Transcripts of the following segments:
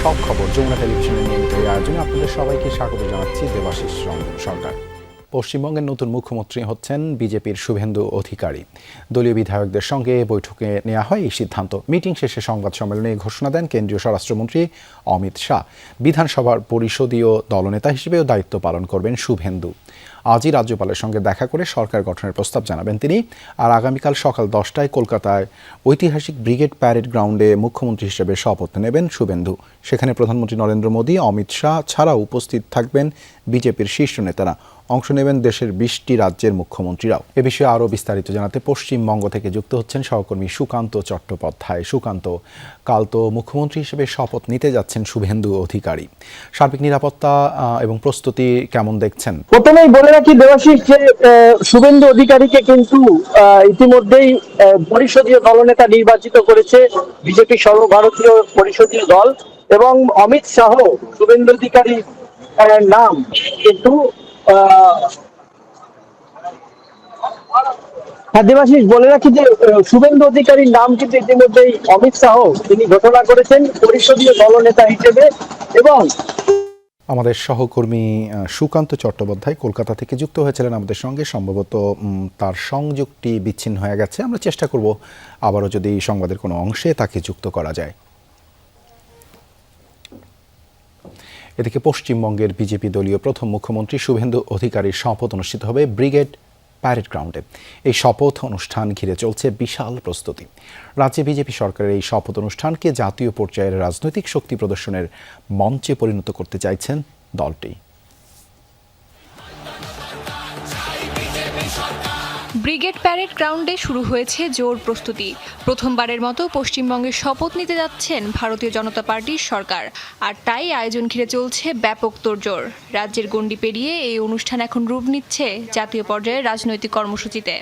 সব খবর যমুনা টেলিভিশনের নিয়মিত এই আয়োজনে আপনাদের সবাইকে স্বাগত জানাচ্ছি দেবাশিস সরকার। পশ্চিমবঙ্গের নতুন মুখ্যমন্ত্রী হচ্ছেন বিজেপির শুভেন্দু অধিকারী। দলীয় বিধায়কদের সঙ্গে বৈঠকে নেওয়া হয় এই সিদ্ধান্ত। মিটিং শেষে সংবাদ সম্মেলনে ঘোষণা দেন কেন্দ্রীয় স্বরাষ্ট্রমন্ত্রী অমিত শাহ। বিধানসভার পরিষদীয় দলনেতা হিসেবেও দায়িত্ব পালন করবেন শুভেন্দু। আজই রাজ্যপালের সঙ্গে দেখা করে সরকার গঠনের প্রস্তাব জানাবেন তিনি। আর আগামীকাল সকাল 10টায় কলকাতায় ঐতিহাসিক ব্রিগেড প্যারেড গ্রাউন্ডে মুখ্যমন্ত্রী হিসেবে শপথ নেবেন শুভেন্দু। সেখানে প্রধানমন্ত্রী নরেন্দ্র মোদী, অমিত শাহ ছাড়াও উপস্থিত থাকবেন বিজেপির শীর্ষ নেতারা। অংশ নেবেন দেশের 20টি রাজ্যের মুখ্যমন্ত্রীরাও। এ বিষয়ে আরও বিস্তারিত জানাতে পশ্চিমবঙ্গ থেকে যুক্ত হচ্ছেন সহকর্মী সুকান্ত চট্টোপাধ্যায়। সুকান্ত, কাল তো মুখ্যমন্ত্রী হিসেবে শপথ নিতে যাচ্ছেন শুভেন্দু অধিকারী। সার্বিক নিরাপত্তা এবং প্রস্তুতি কেমন দেখছেন? প্রথমেই বলে রাখি দেবাশিস, যে শুভেন্দু অধিকারীকে কিন্তু ইতিমধ্যেই পরিষদীয় দলনেতা নির্বাচিত করেছে বিজেপি সর্বভারতীয় পরিষদীয় দল, এবং অমিত শাহ শুভেন্দু অধিকারী নাম কিন্তু দেবাশিস বলে রাখি যে শুভেন্দু অধিকারীর নাম কিন্তু ইতিমধ্যেই অমিত শাহ তিনি ঘোষণা করেছেন পরিষদীয় দলনেতা হিসেবে। এবং আমাদের সহকর্মী সুকান্ত চট্টোপাধ্যায় কলকাতা থেকে যুক্ত হয়েছিলেন আমাদের সঙ্গে। সম্ভবত তার সংযোগটি বিচ্ছিন্ন হয়ে গেছে। আমরা চেষ্টা করব আবারও যদি সংবাদের কোনো অংশে তাকে যুক্ত করা যায়। এদিকে পশ্চিমবঙ্গের বিজেপি দলীয় প্রথম মুখ্যমন্ত্রী শুভেন্দু অধিকারীর শপথ অনুষ্ঠিত হবে ব্রিগেড প্যারেড গ্রাউন্ডে। এই শপথ অনুষ্ঠান ঘিরে চলছে বিশাল প্রস্তুতি। রাজ্যে বিজেপি সরকারের এই শপথ অনুষ্ঠানকে জাতীয় পর্যায়ের রাজনৈতিক শক্তি প্রদর্শনের মঞ্চে পরিণত করতে চাইছেন দলটি। ব্রিগেড প্যারেড গ্রাউন্ডে শুরু হয়েছে জোর প্রস্তুতি। প্রথমবারের মতো পশ্চিমবঙ্গে শপথ নিতে যাচ্ছেন ভারতীয় জনতা পার্টির সরকার, আর তাই আয়োজন ঘিরে চলছে ব্যাপক তোড়জোড়। রাজ্যের গণ্ডি পেরিয়ে এই অনুষ্ঠান এখন রূপ নিচ্ছে জাতীয় পর্যায়ের রাজনৈতিক কর্মসূচিতে।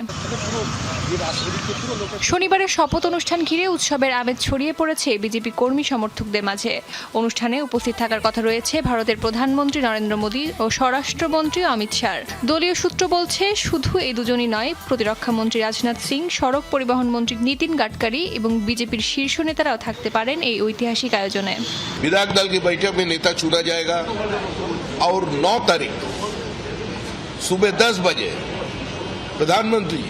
শনিবারের শপথ অনুষ্ঠান ঘিরে উৎসবের আমেজ ছড়িয়ে পড়েছে বিজেপি কর্মী সমর্থকদের মাঝে। অনুষ্ঠানে উপস্থিত থাকার কথা রয়েছে ভারতের প্রধানমন্ত্রী নরেন্দ্র মোদী ও স্বরাষ্ট্রমন্ত্রী অমিত শাহ। দলীয় সূত্র বলছে, শুধু এই দুজনই নয়, প্রতিরক্ষা মন্ত্রী রাজনাথ সিং, সড়ক পরিবহন মন্ত্রী নীতিন গাডকারি এবং বিজেপির শীর্ষ নেতারাও থাকতে পারেন এই ঐতিহাসিক আয়োজনে। विधायक दल की बैठक में नेता चुना जाएगा और 9 तारीख सुबह 10 बजे प्रधानमंत्री,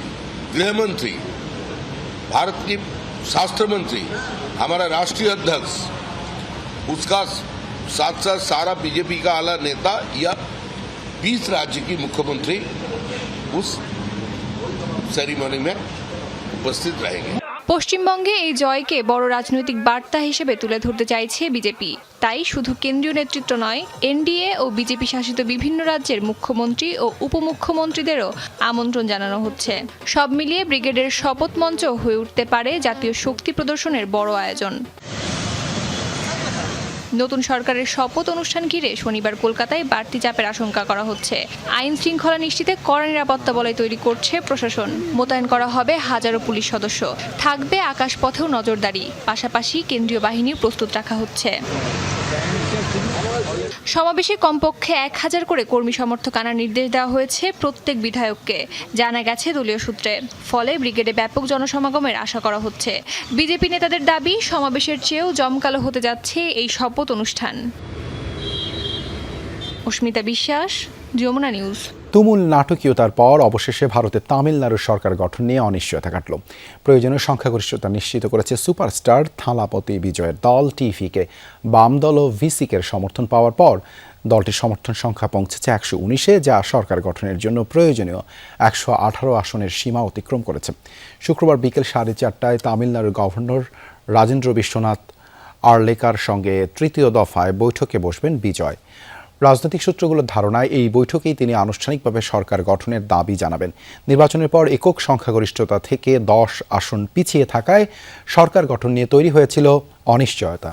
गृह मंत्री, भारत की शास्त्र मंत्री, हमारा राष्ट्रीय अध्यक्ष, उसका साथ साथ सारा बीजेपी का आला नेता या 20 राज्य की मुख्यमंत्री उस सेरेमनी में उपस्थित रहेंगे। পশ্চিমবঙ্গে এই জয়কে বড় রাজনৈতিক বার্তা হিসেবে তুলে ধরতে চাইছে বিজেপি। তাই শুধু কেন্দ্রীয় নেতৃত্ব নয়, এনডিএ ও বিজেপি শাসিত বিভিন্ন রাজ্যের মুখ্যমন্ত্রী ও উপমুখ্যমন্ত্রীদেরও আমন্ত্রণ জানানো হচ্ছে। সব মিলিয়ে ব্রিগেডের শপথ মঞ্চ হয়ে উঠতে পারে জাতীয় শক্তি প্রদর্শনের বড় আয়োজন। নতুন সরকারের শপথ অনুষ্ঠান ঘিরে শনিবার কলকাতায় বাড়তি চাপের আশঙ্কা করা হচ্ছে। আইন শৃঙ্খলা নিশ্চিতে কড়া নিরাপত্তা বলয় তৈরি করছে প্রশাসন। মোতায়েন করা হবে হাজারো পুলিশ সদস্য, থাকবে আকাশপথেও নজরদারি, পাশাপাশি কেন্দ্রীয় বাহিনীর প্রস্তুত রাখা হচ্ছে। সমাবেশে কমপক্ষে 1000 করে কর্মী সমর্থক আনার নির্দেশ দেওয়া হয়েছে প্রত্যেক বিধায়ককে, জানা গেছে দলীয় সূত্রে। ফলে ব্রিগেডে ব্যাপক জনসমাগমের আশা করা হচ্ছে। বিজেপি নেতাদের দাবি, সমাবেশের চেয়েও জমকালো হতে যাচ্ছে এই শপথ অনুষ্ঠান। অস্মিতা বিশ্বাস, যমুনা নিউজ। তুমুল নাটকীয়তার পর অবশেষে ভারতের তামিলনাড়ুর সরকার গঠন নিয়ে অনিশ্চয়তা কাটল। প্রয়োজনীয় সংখ্যাগরিষ্ঠতা নিশ্চিত করেছে সুপারস্টার থালাপতি বিজয়ের দল টিভিকে। বাম দল ও ভিসিকের সমর্থন পাওয়ার পর দলটির সমর্থন সংখ্যা পৌঁছেছে 119-এ, যা সরকার গঠনের জন্য প্রয়োজনীয় 118 আসনের সীমা অতিক্রম করেছে। শুক্রবার বিকেল 4:30টায় তামিলনাড়ুর গভর্নর রাজেন্দ্র বিশ্বনাথ আর্লেকার সঙ্গে তৃতীয় দফায় বৈঠকে বসবেন বিজয়। রাজনৈতিক সূত্রগুলোর ধারণায় এই বৈঠকেই তিনি আনুষ্ঠানিকভাবে সরকার গঠনের দাবি জানাবেন। নির্বাচনের পর একক সংখ্যাগরিষ্ঠতা থেকে 10 আসন পিছিয়ে থাকায় সরকার গঠন নিয়ে তৈরি হয়েছিল অনিশ্চয়তা।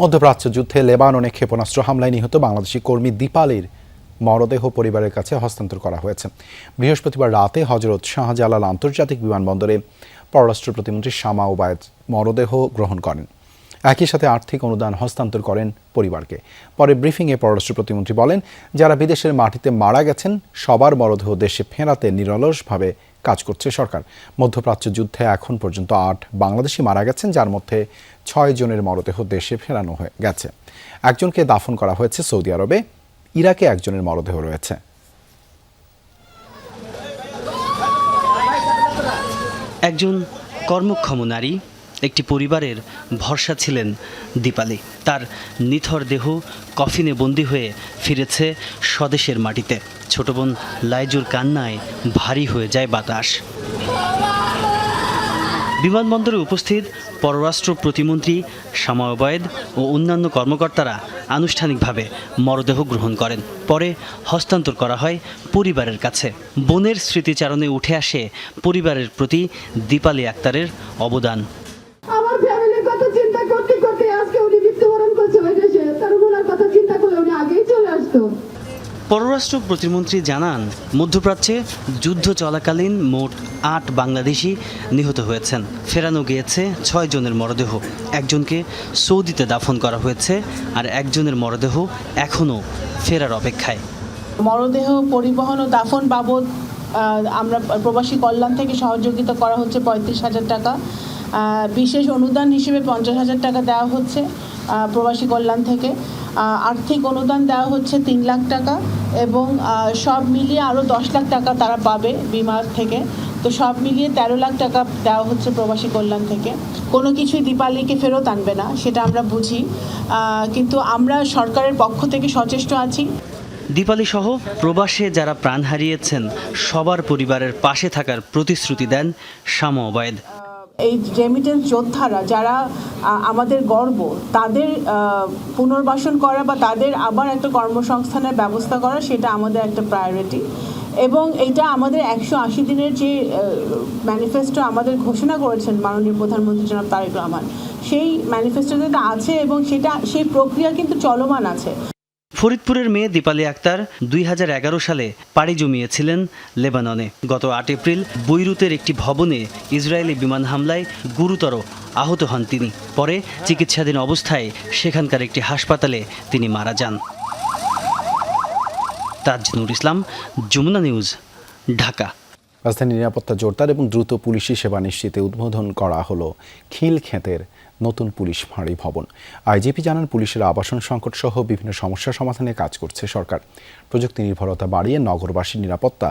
মধ্যপ্রাচ্য যুদ্ধে লেবাননে ক্ষেপণাস্ত্র হামলায় নিহত বাংলাদেশি কর্মী দীপালির মরদেহ পরিবারের কাছে হস্তান্তর করা হয়েছে। বৃহস্পতিবার রাতে হজরত শাহজালাল আন্তর্জাতিক বিমানবন্দরে পররাষ্ট্র প্রতিমন্ত্রী শামা ওবায়েদ মরদেহ গ্রহণ করেন। একই সাথে আর্থিক অনুদান হস্তান্তর করেন পরিবারকে। পরে ব্রিফিংয়ে পররাষ্ট্র প্রতিমন্ত্রী বলেন, যারা বিদেশের মাটিতে মারা গেছেন সবার মরদেহ দেশে ফেরাতে নিরলসভাবে কাজ করছে সরকার। মধ্যপ্রাচ্য যুদ্ধে এখন পর্যন্ত 8 বাংলাদেশি মারা গেছেন, যার মধ্যে 6 জনের মরদেহ দেশে ফেরানো হয়ে গেছে। একজনকে দাফন করা হয়েছে সৌদি আরবে। ইরাকে একজনের মরদেহ রয়েছে। একজন কর্মক্ষম নারী, একটি পরিবারের ভরসা ছিলেন দীপালি। তার নিথর দেহ কফিনে বন্দী হয়ে ফিরেছে স্বদেশের মাটিতে। ছোট বোন লাইজুর কান্নায় ভারী হয়ে যায় বাতাস। বিমানবন্দরে উপস্থিত পররাষ্ট্র প্রতিমন্ত্রী শামা ওবায়েদ ও অন্যান্য কর্মকর্তারা আনুষ্ঠানিকভাবে মরদেহ গ্রহণ করেন। পরে হস্তান্তর করা হয় পরিবারের কাছে। বোনের স্মৃতিচারণে উঠে আসে পরিবারের প্রতি দীপালি আক্তারের অবদান। আমার ফ্যামিলির কথা চিন্তা করতে করতে আজকে উনি মৃত্যুবরণ করছে দেশে। তার ওনার কথা চিন্তা করলে উনি আগেই চলে আসতো। পররাষ্ট্র প্রতিমন্ত্রী জানান, মধ্যপ্রাচ্যে যুদ্ধ চলাকালীন মোট 8 বাংলাদেশি নিহত হয়েছেন। ফেরানো গিয়েছে 6 জনের মরদেহ। একজনকে সৌদিতে দাফন করা হয়েছে, আর একজনের মরদেহ এখনও ফেরার অপেক্ষায়। মরদেহ পরিবহন ও দাফন বাবদ আমরা প্রবাসী কল্যাণ থেকে সহযোগিতা করা হচ্ছে 35,000 টাকা। বিশেষ অনুদান হিসেবে 50,000 টাকা দেওয়া হচ্ছে প্রবাসী কল্যাণ থেকে। আর্থিক অনুদান দেওয়া হচ্ছে 3 লাখ টাকা এবং সব মিলিয়ে আরও 10 লাখ টাকা তারা পাবে বিমা থেকে। তো সব মিলিয়ে 13 লাখ টাকা দেওয়া হচ্ছে প্রবাসী কল্যাণ থেকে। কোনো কিছুই দীপালিকে ফেরত আনবে না, সেটা আমরা বুঝি, কিন্তু আমরা সরকারের পক্ষ থেকে সচেষ্ট আছি। দীপালি সহ প্রবাসে যারা প্রাণ হারিয়েছেন সবার পরিবারের পাশে থাকার প্রতিশ্রুতি দেন শামা ওবায়েদ। এই রেমিটেন্স যোদ্ধারা যারা আমাদের গর্ব, তাদের পুনর্বাসন করা বা তাদের আবার একটা কর্মসংস্থানের ব্যবস্থা করা, সেটা আমাদের একটা প্রায়োরিটি। এবং এটা আমাদের 180 দিনের যে ম্যানিফেস্টো আমাদের ঘোষণা করেছেন মাননীয় প্রধানমন্ত্রী জনাব তারেক রহমান, সেই ম্যানিফেস্টোতে আছে এবং সেই প্রক্রিয়া কিন্তু চলমান আছে। ফরিদপুরের মেয়ে দীপালি আক্তার 2011 সালে পাড়ি জমিয়েছিলেন লেবাননে। গত 8 এপ্রিল বৈরুতের একটি ভবনে ইসরায়েলি বিমান হামলায় গুরুতর আহত হন তিনি। পরে চিকিৎসাধীন অবস্থায় সেখানকার একটি হাসপাতালে তিনি মারা যান। তাজনুর ইসলাম, যমুনা নিউজ, ঢাকা। রাজধানীর নিরাপত্তা জোরদার এবং দ্রুত পুলিশি সেবা নিশ্চিতে উদ্বোধন করা হলো খিলক্ষেতের নতুন পুলিশ ফাঁড়ি ভবন। আইজিপি জানান, পুলিশের আবাসন সংকট সহ বিভিন্ন সমস্যা সমাধানে কাজ করছে সরকার। প্রযুক্তি নির্ভরতা বাড়িয়ে নগরবাসীর নিরাপত্তা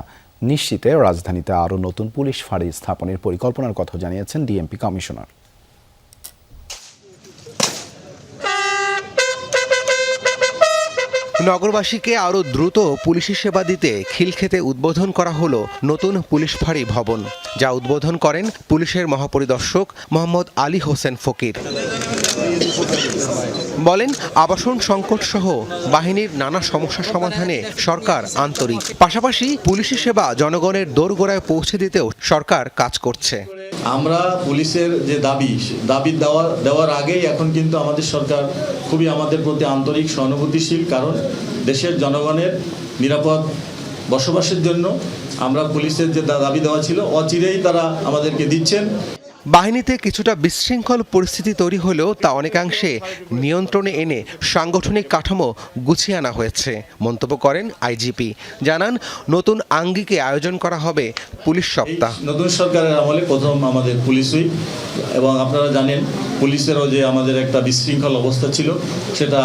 নিশ্চিতে রাজধানীতে আরও নতুন পুলিশ ফাঁড়ি স্থাপনের পরিকল্পনার কথা জানিয়েছেন ডিএমপি কমিশনার। নগরবাসীকে আরও দ্রুত পুলিশি সেবা দিতে খিলক্ষেতে উদ্বোধন করা হলো নতুন পুলিশ ফাঁড়ি ভবন, যা উদ্বোধন করেন পুলিশের মহাপরিদর্শক মোহাম্মদ আলী হোসেন ফকির। বলেন, আবাসন সংকট সহ বাহিনীর নানা সমস্যা সমাধানে সরকার আন্তরিক। পাশাপাশি পুলিশি সেবা জনগণের দোরগোড়ায় পৌঁছে দিতেও সরকার কাজ করছে। আমরা পুলিশের যে দাবি দেওয়ার আগেই এখন কিন্তু আমাদের সরকার খুবই আমাদের প্রতি আন্তরিক, সহানুভূতিশীল। কারণ দেশের জনগণের নিরাপদ বসবাসের জন্য আমরা পুলিশের যে দাবি দেওয়া ছিল অচিরেই তারা আমাদেরকে দিচ্ছেন। বাহিনীতে কিছুটা বিশৃঙ্খল পরিস্থিতি তৈরি হলেও তা অনেকাংশে নিয়ন্ত্রণে এনে সাংগঠনিক কাঠামো গুছিয়ে আনা হয়েছে মন্তব্য করেন আইজিপি। জানান, নতুন আঙ্গিকে আয়োজন করা হবে পুলিশ সপ্তাহ। নতুন সরকারের আমলে প্রথম আমাদের পুলিশ উইক, এবং আপনারা জানেন পুলিশেরও যে আমাদের একটা বিশৃঙ্খল অবস্থা ছিল সেটা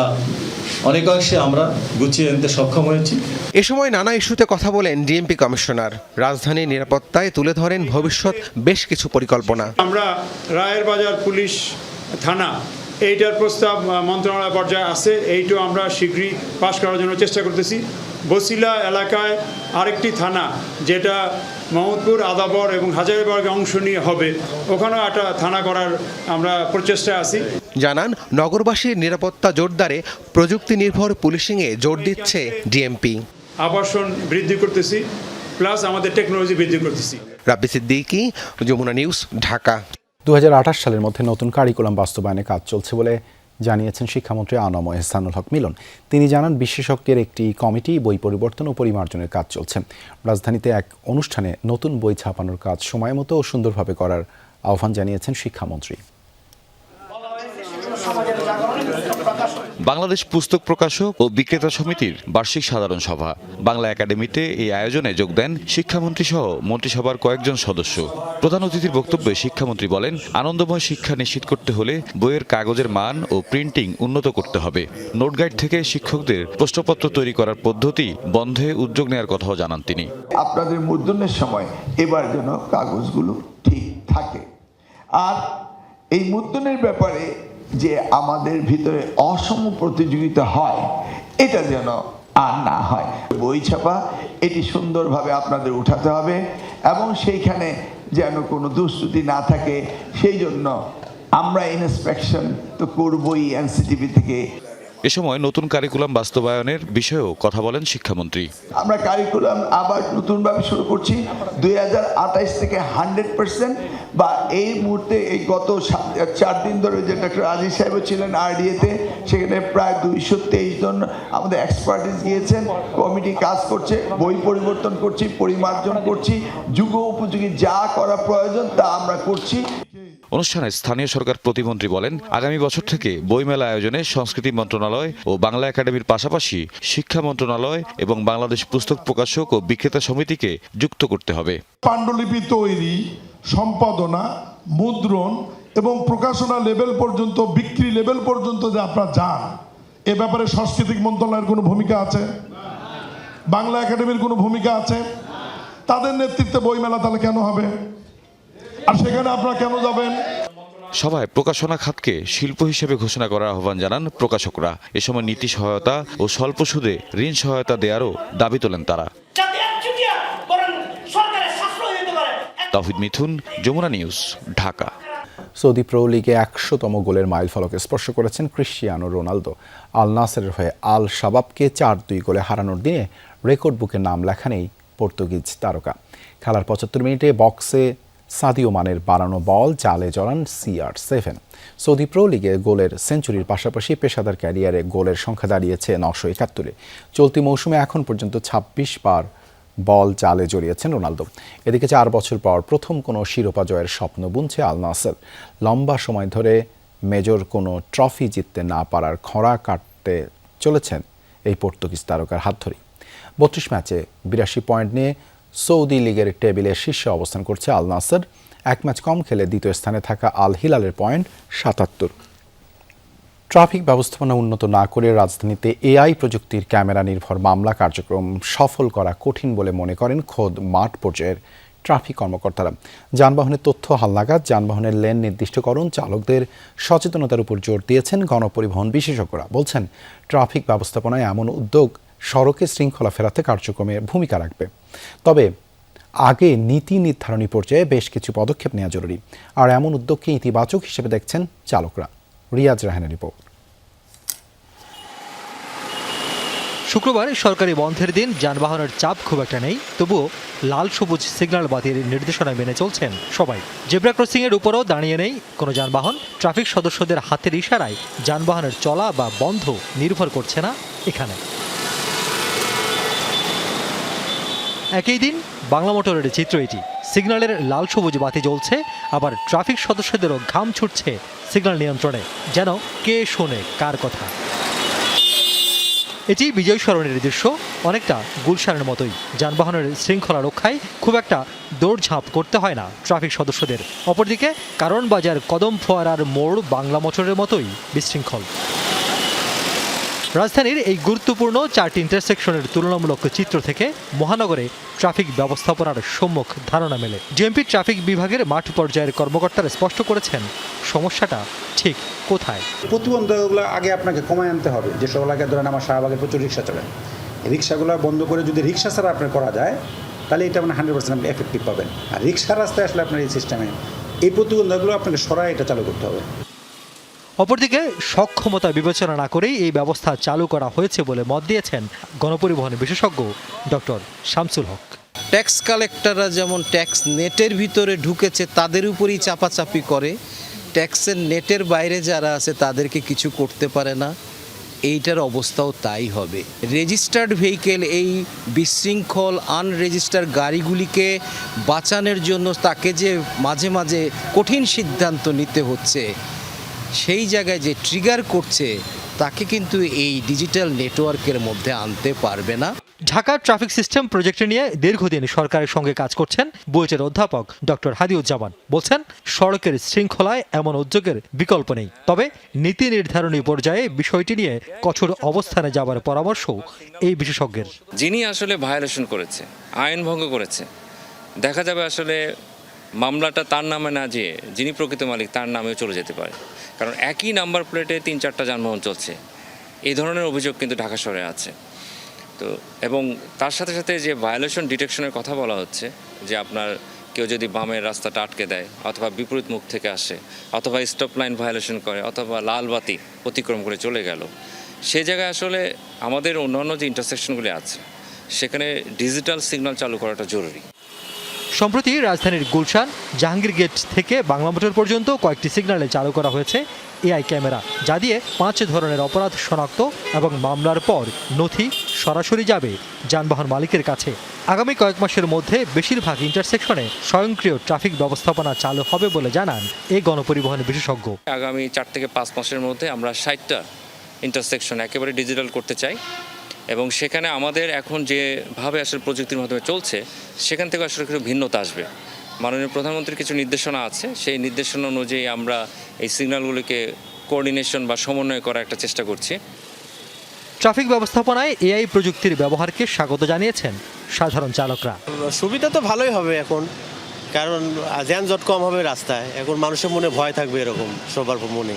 অনেকাংশে আমরা গুছিয়ে আনতে সক্ষম হয়েছি। এ সময় নানা ইস্যুতে কথা বলেন ডিএমপি কমিশনার। রাজধানীর নিরাপত্তায় তুলে ধরেন ভবিষ্যৎ বেশ কিছু পরিকল্পনা। আমরা রায়ের বাজার পুলিশ থানা, এইটার প্রস্তাব মন্ত্রণালয় পর্যায়ে আছে। এইটাও আমরা শীঘ্রই পাশ করার জন্য চেষ্টা করতেছি। বসিলা এলাকায় আরেকটি থানা, যেটা মোহাম্মদপুর, আদাবর এবং হাজারীবাগ অংশ নিয়ে হবে, ওখানেও একটা থানা করার আমরা প্রচেষ্টায় আছি। জানান, নগরবাসীর নিরাপত্তা জোরদারে প্রযুক্তি নির্ভর পুলিশিংয়ে জোর দিচ্ছে ডিএমপি। আবাসন বৃদ্ধি করতেছি, প্লাস আমাদের টেকনোলজি বৃদ্ধি করতেছি। রাব্বি সিদ্দিকী, যমুনা নিউজ, ঢাকা। 2028 সালের মধ্যে নতুন কারিকুলাম বাস্তবায়নে কাজ চলছে বলে জানিয়েছেন শিক্ষামন্ত্রী আনম এহসানুল হক মিলন। তিনি জানান, বিশেষজ্ঞের একটি কমিটি বই পরিবর্তন ও পরিমার্জনের কাজ চলছে। রাজধানীতে এক অনুষ্ঠানে নতুন বই ছাপানোর কাজ সময়মতো ও সুন্দরভাবে করার আহ্বান জানিয়েছেন শিক্ষামন্ত্রী। বাংলাদেশ পুস্তক প্রকাশক ও বিক্রেতা সমিতির বার্ষিক সাধারণ সভা। বাংলা একাডেমিতে এই আয়োজনে যোগ দেন শিক্ষামন্ত্রী সহ মন্ত্রিসভার কয়েকজন সদস্য। প্রধান অতিথির বক্তব্যে শিক্ষামন্ত্রী বলেন, আনন্দময় শিক্ষা নিশ্চিত করতে হলে বইয়ের কাগজের মান ও প্রিন্টিং উন্নত করতে হবে। নোট গাইড থেকে শিক্ষকদের প্রশ্নপত্র তৈরি করার পদ্ধতি বন্ধে উদ্যোগ নেওয়ার কথাও জানান তিনি। আপনাদের মুদ্রণের সময় এবার যেন কাগজগুলো ঠিক থাকে, আর এই মুদ্রণের ব্যাপারে যে আমাদের ভিতরে অসম প্রতিযোগিতা হয় এটা যেন আর না হয়। বই ছাপা এটি সুন্দরভাবে আপনাদের উঠাতে হবে এবং সেইখানে যেন কোনো দুশ্রুতি না থাকে, সেই জন্য আমরা ইন্সপেকশন তো করবই এনসিটিভি থেকে। এ সময় নতুন কারিকুলাম বাস্তবায়নের বিষয়েও কথা বলেন শিক্ষামন্ত্রী। আমরা কারিকুলাম আবার নতুনভাবে শুরু করছি 2028 থেকে 100%, বা এই মুহূর্তে এই গত 4 দিন ধরে যে ডক্টর আজিজ সাহেব ছিলেন আরডিএতে, সেখানে প্রায় 223 জন আমাদের এক্সপার্টিস গিয়েছেন। কমিটি কাজ করছে, বই পরিবর্তন করছি, পরিমার্জন করছি, যুগ উপযোগী যা করা প্রয়োজন তা আমরা করছি। অনুষ্ঠানে স্থানীয় সরকার প্রতিমন্ত্রী বলেন, আগামী বছর থেকে বইমেলা আয়োজনে সংস্কৃতি মন্ত্রণালয় ও বাংলা একাডেমির পাশাপাশি শিক্ষা মন্ত্রণালয় এবং বাংলাদেশ পুস্তক প্রকাশক ও বিক্রেতা সমিতিকে যুক্ত করতে হবে। পাণ্ডুলিপি তৈরি, সম্পাদনা, মুদ্রণ এবং প্রকাশনা লেভেল পর্যন্ত, বিক্রি লেভেল পর্যন্ত যে আপনারা যান, এ ব্যাপারে সাংস্কৃতিক মন্ত্রণালয়ের কোনো ভূমিকা আছে? বাংলা একাডেমির কোনো ভূমিকা আছে? তাদের নেতৃত্বে বইমেলা তাহলে কেন হবে? আর সেখানে আপনারা কেন যাবেন? সভায় প্রকাশনা খাতকে শিল্প হিসেবে ঘোষণা করার আহ্বান জানান প্রকাশকরা। এ সময় নীতি সহায়তা ও স্বল্প সুদে ঋণ সহায়তা দেওয়ারও দাবি তোলেন তারা। Tawhid Mithun, Jamuna news, Dhaka. Saudi pro লিগে ১০০তম গোলের মাইলফলকে স্পর্শ করেছেন ক্রিশ্চিয়ানো রোনালদো। আল নাসেরের হয়ে আল শাবাবকে ৪-২ গোলে হারানোর দিনে রেকর্ড বুকে নাম লেখা নেই পর্তুগিজ তারকা। খেলার ৭৫ মিনিটে বক্সে সাদিও মানের বাড়ানো বল জালে জড়ান CR7। সৌদি প্রো লিগে গোলের সেঞ্চুরির পাশাপাশি পেশাদার ক্যারিয়ারে গোলের সংখ্যা দাঁড়িয়েছে ৯৭১-এ। চলতি মৌসুমে এখন পর্যন্ত ২৬ বার বল জালে জড়িয়েছেন রোনালদো। এদিকে ৪ বছর পর প্রথম কোনো শিরোপা জয়ের স্বপ্ন বুনছে আল নাসের। লম্বা সময় ধরে মেজর কোনো ট্রফি জিততে না পারার খরা কাটতে চলেছেন এই পর্তুগিজ তারকার হাত ধরেই। ৩২ ম্যাচে ৮২ পয়েন্ট নিয়ে সৌদি লিগের টেবিলে শীর্ষে অবস্থান করছে আল নাসের। ১ ম্যাচ কম খেলে দ্বিতীয় স্থানে থাকা আল হিলালের পয়েন্ট ৭৭। ট্রাফিক ব্যবস্থাপনা উন্নত না করে রাজধানীতে AI প্রযুক্তির ক্যামেরা নির্ভর মামলা কার্যক্রম সফল করা কঠিন বলে মনে করেন খোদ মাঠ পর্যায়ের ট্রাফিক কর্মকর্তারা। যানবাহনের তথ্য হালনাগাদ, যানবাহনের লেন নির্দিষ্টকরণ, চালকদের সচেতনতার উপর জোর দিয়েছেন গণপরিবহন বিশেষজ্ঞরা। বলছেন, ট্রাফিক ব্যবস্থাপনায় এমন উদ্যোগ সড়কে শৃঙ্খলা ফেরাতে কার্যক্রমে ভূমিকা রাখবে। তবে আগে নীতি নির্ধারণী পর্যায়ে বেশ কিছু পদক্ষেপ নেওয়া জরুরি, আর এমন উদ্যোগকে ইতিবাচক হিসেবে দেখছেন চালকরা। রিয়াজ রাহানের রিপোর্ট। শুক্রবার সরকারি বন্ধের দিন যানবাহনের চাপ খুব একটা নেই, তবুও লাল সবুজ সিগন্যাল বাতির নির্দেশনা মেনে চলছেন সবাই। জেব্রা ক্রসিংয়ের উপরও দাঁড়িয়ে নেই কোনো যানবাহন। ট্রাফিক সদস্যদের হাতের ইশারায় যানবাহনের চলা বা বন্ধ নির্ভর করছে না এখানে। একই দিন বাংলা মোটরের চিত্র এটি। সিগন্যালের লাল সবুজ বাতি জ্বলছে, আবার ট্রাফিক সদস্যদেরও ঘাম ছুটছে সিগন্যাল নিয়ন্ত্রণে, যেন কে শোনে কার কথা। এটি বিজয় সরণের দৃশ্য, অনেকটা গুলশানের মতোই। যানবাহনের শৃঙ্খলা রক্ষায় খুব একটা দৌড়ঝাঁপ করতে হয় না ট্রাফিক সদস্যদের। অপরদিকে কারণ বাজার, কদম ফোয়ারার মোড় বাংলা মোটরের মতোই বিশৃঙ্খল। রাজধানীর এই গুরুত্বপূর্ণ 4টি ইন্টারসেকশনের তুলনামূলক চিত্র থেকে মহানগরে ট্রাফিক ব্যবস্থাপনার সম্যক ধারণা মেলে। ডিএমপি ট্রাফিক বিভাগের মাঠ পর্যায়ের কর্মকর্তারা স্পষ্ট করেছেন সমস্যাটা ঠিক কোথায়। প্রতিবন্ধকগুলো আগে আপনাকে কমায় আনতে হবে। যে সব এলাকায় ধরেন আমার শাহবাগে প্রচুর রিক্সা চলে, রিক্সাগুলো বন্ধ করে যদি রিক্সা ছাড়া আপনার করা যায়, তাহলে এটা মানে 100% আপনি এফেক্টিভ পাবেন। আর রিক্সা রাস্তায় আসলে আপনার এই সিস্টেমে এই প্রতিবন্ধকগুলো আপনাকে সরাই এটা চালু করতে হবে। অপরদিকে সক্ষমতা বিবেচনা না করেই এই ব্যবস্থা চালু করা হয়েছে বলে মত দিয়েছেন গণপরিবহন বিশেষজ্ঞ ডক্টর শামসুল হক। ট্যাক্স কালেক্টররা যেমন ট্যাক্স নেটের ভিতরে ঢুকেছে তাদের উপরই চাপাচাপি করে, ট্যাক্সের নেটের বাইরে যারা আছে তাদেরকে কিছু করতে পারে না, এইটার অবস্থাও তাই হবে। রেজিস্টার্ড ভেহিকেল, এই বিশৃঙ্খল আনরেজিস্টার্ড গাড়িগুলিকে বাঁচানোর জন্য তাকে যে মাঝে মাঝে কঠিন সিদ্ধান্ত নিতে হচ্ছে, সেই জায়গায় যে ট্রিগার করছে তাকে কিন্তু এই ডিজিটাল নেটওয়ার্কের মধ্যে আনতে পারবে না। ঢাকা ট্রাফিক সিস্টেম প্রজেক্ট নিয়ে দীর্ঘদিন সরকারের সঙ্গে কাজ করছেন বুয়েটের অধ্যাপক ডক্টর হাদিউজ্জামান। বলছেন, সড়কের শৃঙ্খলায় এমন উদ্যোগের বিকল্প নেই, তবে নীতি নির্ধারণী পর্যায়ে বিষয়টি নিয়ে কঠোর অবস্থানে যাবার পরামর্শ এই বিশেষজ্ঞের। যিনি আসলে ভায়োলেশন করেছে, আইন ভঙ্গ করেছে, দেখা যাবে আসলে মামলাটা তার নামে না যেয়ে যিনি প্রকৃত মালিক তার নামেও চলে যেতে পারে, কারণ একই নাম্বার প্লেটে 3-4টা যানবাহন চলছে। এই ধরনের অভিযোগ কিন্তু ঢাকা শহরে আছে। তো এবং তার সাথে সাথে যে ভায়োলেশন ডিটেকশনের কথা বলা হচ্ছে, যে আপনার কেউ যদি বামের রাস্তাটা আটকে দেয়, অথবা বিপরীত মুখ থেকে আসে, অথবা স্টপ লাইন ভায়োলেশন করে, অথবা লাল বাতি অতিক্রম করে চলে গেল, সেই জায়গায় আসলে আমাদের অন্যান্য যে ইন্টারসেকশনগুলি আছে সেখানে ডিজিটাল সিগন্যাল চালু করাটা জরুরি। সম্প্রতি রাজধানীর গুলশান, জাহাঙ্গীর গেট থেকে বাংলা মোটর পর্যন্ত কয়েকটি সিগন্যালে চালু করা হয়েছে এআই ক্যামেরা, যা দিয়ে 5 ধরনের অপরাধ শনাক্ত এবং মামলার পর নথি সরাসরি যাবে যানবাহন মালিকের কাছে। আগামী কয়েক মাসের মধ্যে বেশিরভাগ ইন্টারসেকশনে স্বয়ংক্রিয় ট্রাফিক ব্যবস্থাপনা চালু হবে বলে জানান এই গণপরিবহন বিশেষজ্ঞ। আগামী 4 থেকে 5 মাসের মধ্যে আমরা 60টা ইন্টারসেকশন একেবারে ডিজিটাল করতে চাই, এবং সেখানে আমাদের এখন যেভাবে আসলে প্রযুক্তির মাধ্যমে চলছে সেখান থেকে আসলে কিছু ভিন্নতা আসবে। মাননীয় প্রধানমন্ত্রীর কিছু নির্দেশনা আছে, সেই নির্দেশনা অনুযায়ী আমরা এই সিগন্যালগুলিকে কোঅর্ডিনেশন বা সমন্বয় করার একটা চেষ্টা করছি। ট্রাফিক ব্যবস্থাপনায় এআই প্রযুক্তির ব্যবহারকে স্বাগত জানিয়েছেন সাধারণ চালকরা। সুবিধা তো ভালোই হবে এখন, কারণ যানজট কম হবে রাস্তায়, এখন মানুষের মনে ভয় থাকবে এরকম সবার মনে।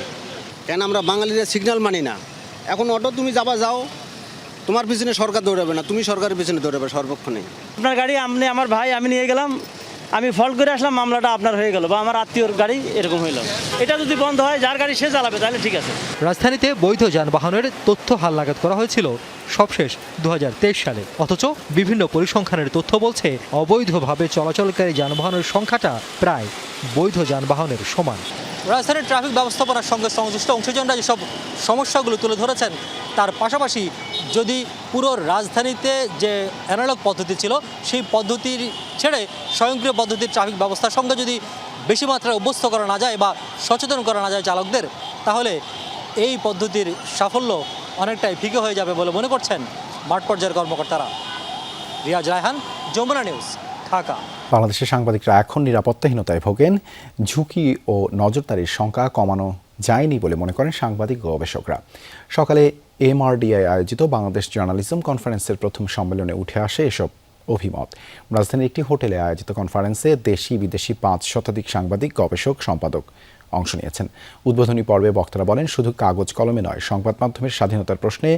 কেন আমরা বাঙালিরা সিগন্যাল মানি না? এখন অটো তুমি যাও, তোমার পিছনে সরকার দৌড়াবে না, তুমি সরকারের পিছনে দৌড়াবে সর্বক্ষণে। আপনার গাড়ি আপনি আমার ভাই, আমি নিয়ে গেলাম, আমি ফল্ট করে আসলাম, মামলাটা আপনার হয়ে গেল, বা আমার আত্মীয়র গাড়ি এরকম হইল। এটা যদি বন্ধ হয়, যার গাড়ি সে চালাবে, তাহলে ঠিক আছে। রাজধানীতে বৈধ যানবাহনের তথ্য হালনাগাদ করা হয়েছিল সবশেষ 2023 সালে, অথচ বিভিন্ন পরিসংখ্যানের তথ্য বলছে অবৈধভাবে চলাচলকারী যানবাহনের সংখ্যাটা প্রায় বৈধ যানবাহনের সমান। রাজধানীর ট্রাফিক ব্যবস্থাপনার সঙ্গে সংশ্লিষ্ট অংশীজনরা যেসব সমস্যাগুলো তুলে ধরেছেন, তার পাশাপাশি যদি পুরো রাজধানীতে যে অ্যানালগ পদ্ধতি ছিল সেই পদ্ধতির ছেড়ে স্বয়ংক্রিয় পদ্ধতির ট্রাফিক ব্যবস্থার সঙ্গে যদি বেশি মাত্রায় অভ্যস্ত করা না যায় বা সচেতন করা না যায় চালকদের, তাহলে এই পদ্ধতির সাফল্য অনেকটাই ফিকে হয়ে যাবে বলে মনে করছেন মাঠ পর্যায়ের কর্মকর্তারা। রিয়াজ রায়হান, যমুনা নিউজ, ঢাকা। বাংলাদেশের সাংবাদিকরা এখন নিরাপত্তাহীনতায় ভোগেন। ঝুঁকি ও নজরদারির সংখ্যা কমানো যায়নি বলে মনে করেন সাংবাদিক গবেষকরা। সকালে MRDI আয়োজিত বাংলাদেশ জার্নালিজম কনফারেন্সের প্রথম সম্মেলনে উঠে আসে এসব অভিমত। রাজধানীর একটি হোটেলে আয়োজিত কনফারেন্সে দেশি বিদেশি 5 শতাধিক সাংবাদিক, গবেষক, সম্পাদক অংশ নিয়েছেন। উদ্বোধনী পর্বে বক্তারা বলেন, শুধু কাগজ কলমে নয়, সংবাদ মাধ্যমের স্বাধীনতার প্রশ্নে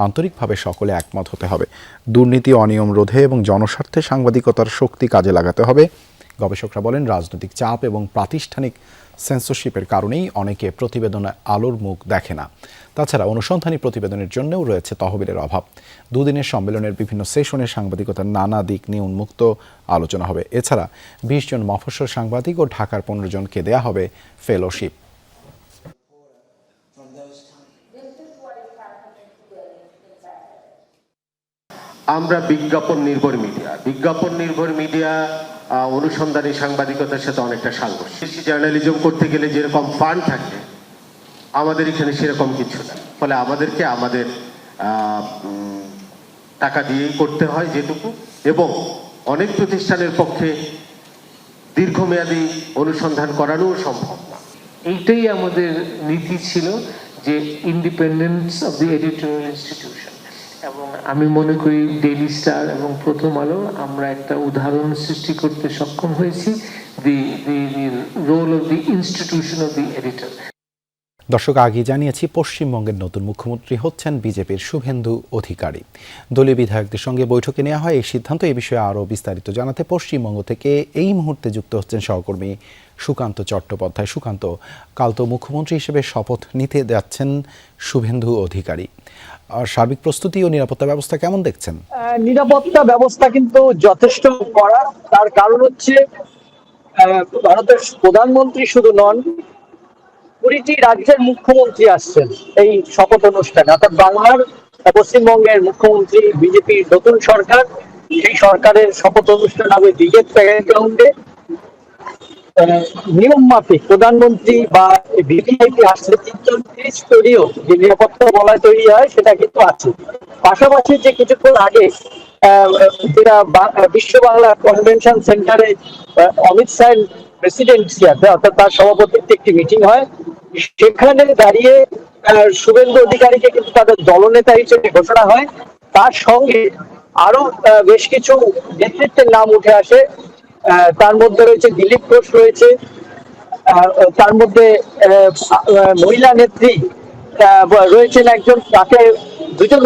আন্তরিকভাবে সকলে একমত হতে হবে। দুর্নীতি, অনিয়ম রোধে এবং জনস্বার্থে সাংবাদিকতার শক্তি কাজে লাগাতে হবে। গবেষকরা বলেন, রাজনৈতিক চাপ এবং প্রাতিষ্ঠানিক সেন্সরশিপের কারণেই অনেকে প্রতিবেদনে আলোর মুখ দেখে না। তাছাড়া অনুসন্ধানী প্রতিবেদনের জন্যও রয়েছে তহবিলের অভাব। দুদিনের সম্মেলনের বিভিন্ন সেশনে সাংবাদিকতার নানা দিক নিয়ে উন্মুক্ত আলোচনা হবে। এছাড়া 20 জন মফস্বল সাংবাদিক ও ঢাকার 15 জনকে দেয়া হবে ফেলোশিপ। আমরা বিজ্ঞাপন নির্ভর মিডিয়া অনুসন্ধানী সাংবাদিকতার সাথে অনেকটা সাংঘর্ষিক। জার্নালিজম করতে গেলে যেরকম ফান্ড থাকে, আমাদের এখানে সেরকম কিছু না। ফলে আমাদেরকে আমাদের টাকা দিয়েই করতে হয় যেটুকু, এবং অনেক প্রতিষ্ঠানের পক্ষে দীর্ঘমেয়াদী অনুসন্ধান করানোও সম্ভব না। এইটাই আমাদের নীতি ছিল, যে independence of the editorial institution. এবং আমি মনে করি ডেইলি স্টার এবং প্রথম আলো আমরা একটা উদাহরণ সৃষ্টি করতে সক্ষম হয়েছি, the role of the institution of the editor. দর্শক, আগে জানিয়েছি পশ্চিমবঙ্গের নতুন মুখ্যমন্ত্রী হচ্ছেন বিজেপির শুভেন্দু অধিকারী। দলীয় বিধায়কদের সঙ্গে বৈঠকে নেওয়া হয় এই সিদ্ধান্ত। এই বিষয়ে আরও বিস্তারিত জানাতে পশ্চিমবঙ্গ থেকে এই মুহূর্তে যুক্ত হচ্ছেন সহকর্মী সুকান্ত চট্টোপাধ্যায়। সুকান্ত, কাল তো মুখ্যমন্ত্রী হিসেবে শপথ নিতে যাচ্ছেন শুভেন্দু অধিকারী। আর সার্বিক প্রস্তুতি ও নিরাপত্তা ব্যবস্থা কেমন দেখছেন? নিরাপত্তা ব্যবস্থা কিন্তু যথেষ্ট কড়া। তার কারণ হচ্ছে ভারতের প্রধানমন্ত্রী শুধু নন, 20টি রাজ্যের মুখ্যমন্ত্রী আসছেন এই শপথ অনুষ্ঠানে। অর্থাৎ বাংলার, পশ্চিমবঙ্গের মুখ্যমন্ত্রী, বিজেপির নতুন সরকার, সেই সরকারের শপথ অনুষ্ঠান হবে ব্রিগেড প্যারেড গ্রাউন্ডে। নিয়ম মাফিক প্রধানমন্ত্রী বা ভিভিআইপি আসলে ৩৩ স্তরীয় যে নিরাপত্তা বলয় তৈরি হয় সেটা কিন্তু আছে। পাশাপাশি যে কিছুক্ষণ আগে যেটা বিশ্ব বাংলা কনভেনশন সেন্টারে অমিত শাহ প্রেসিডেন্সিয়াতে অর্থাৎ তার সভাপতিত্বে একটি মিটিং হয়, সেখানে দাঁড়িয়ে শুভেন্দু অধিকারীকে কিন্তু তাদের দলনেতা হিসেবে ঘোষণা হয়। তার সঙ্গে আরো বেশ কিছু নেতৃত্বের নাম উঠে আসে। তার মধ্যে রয়েছে দিলীপ ঘোষ রয়েছে, তার মধ্যে মহিলা নেত্রী রয়েছেন একজন, তাকে দুজন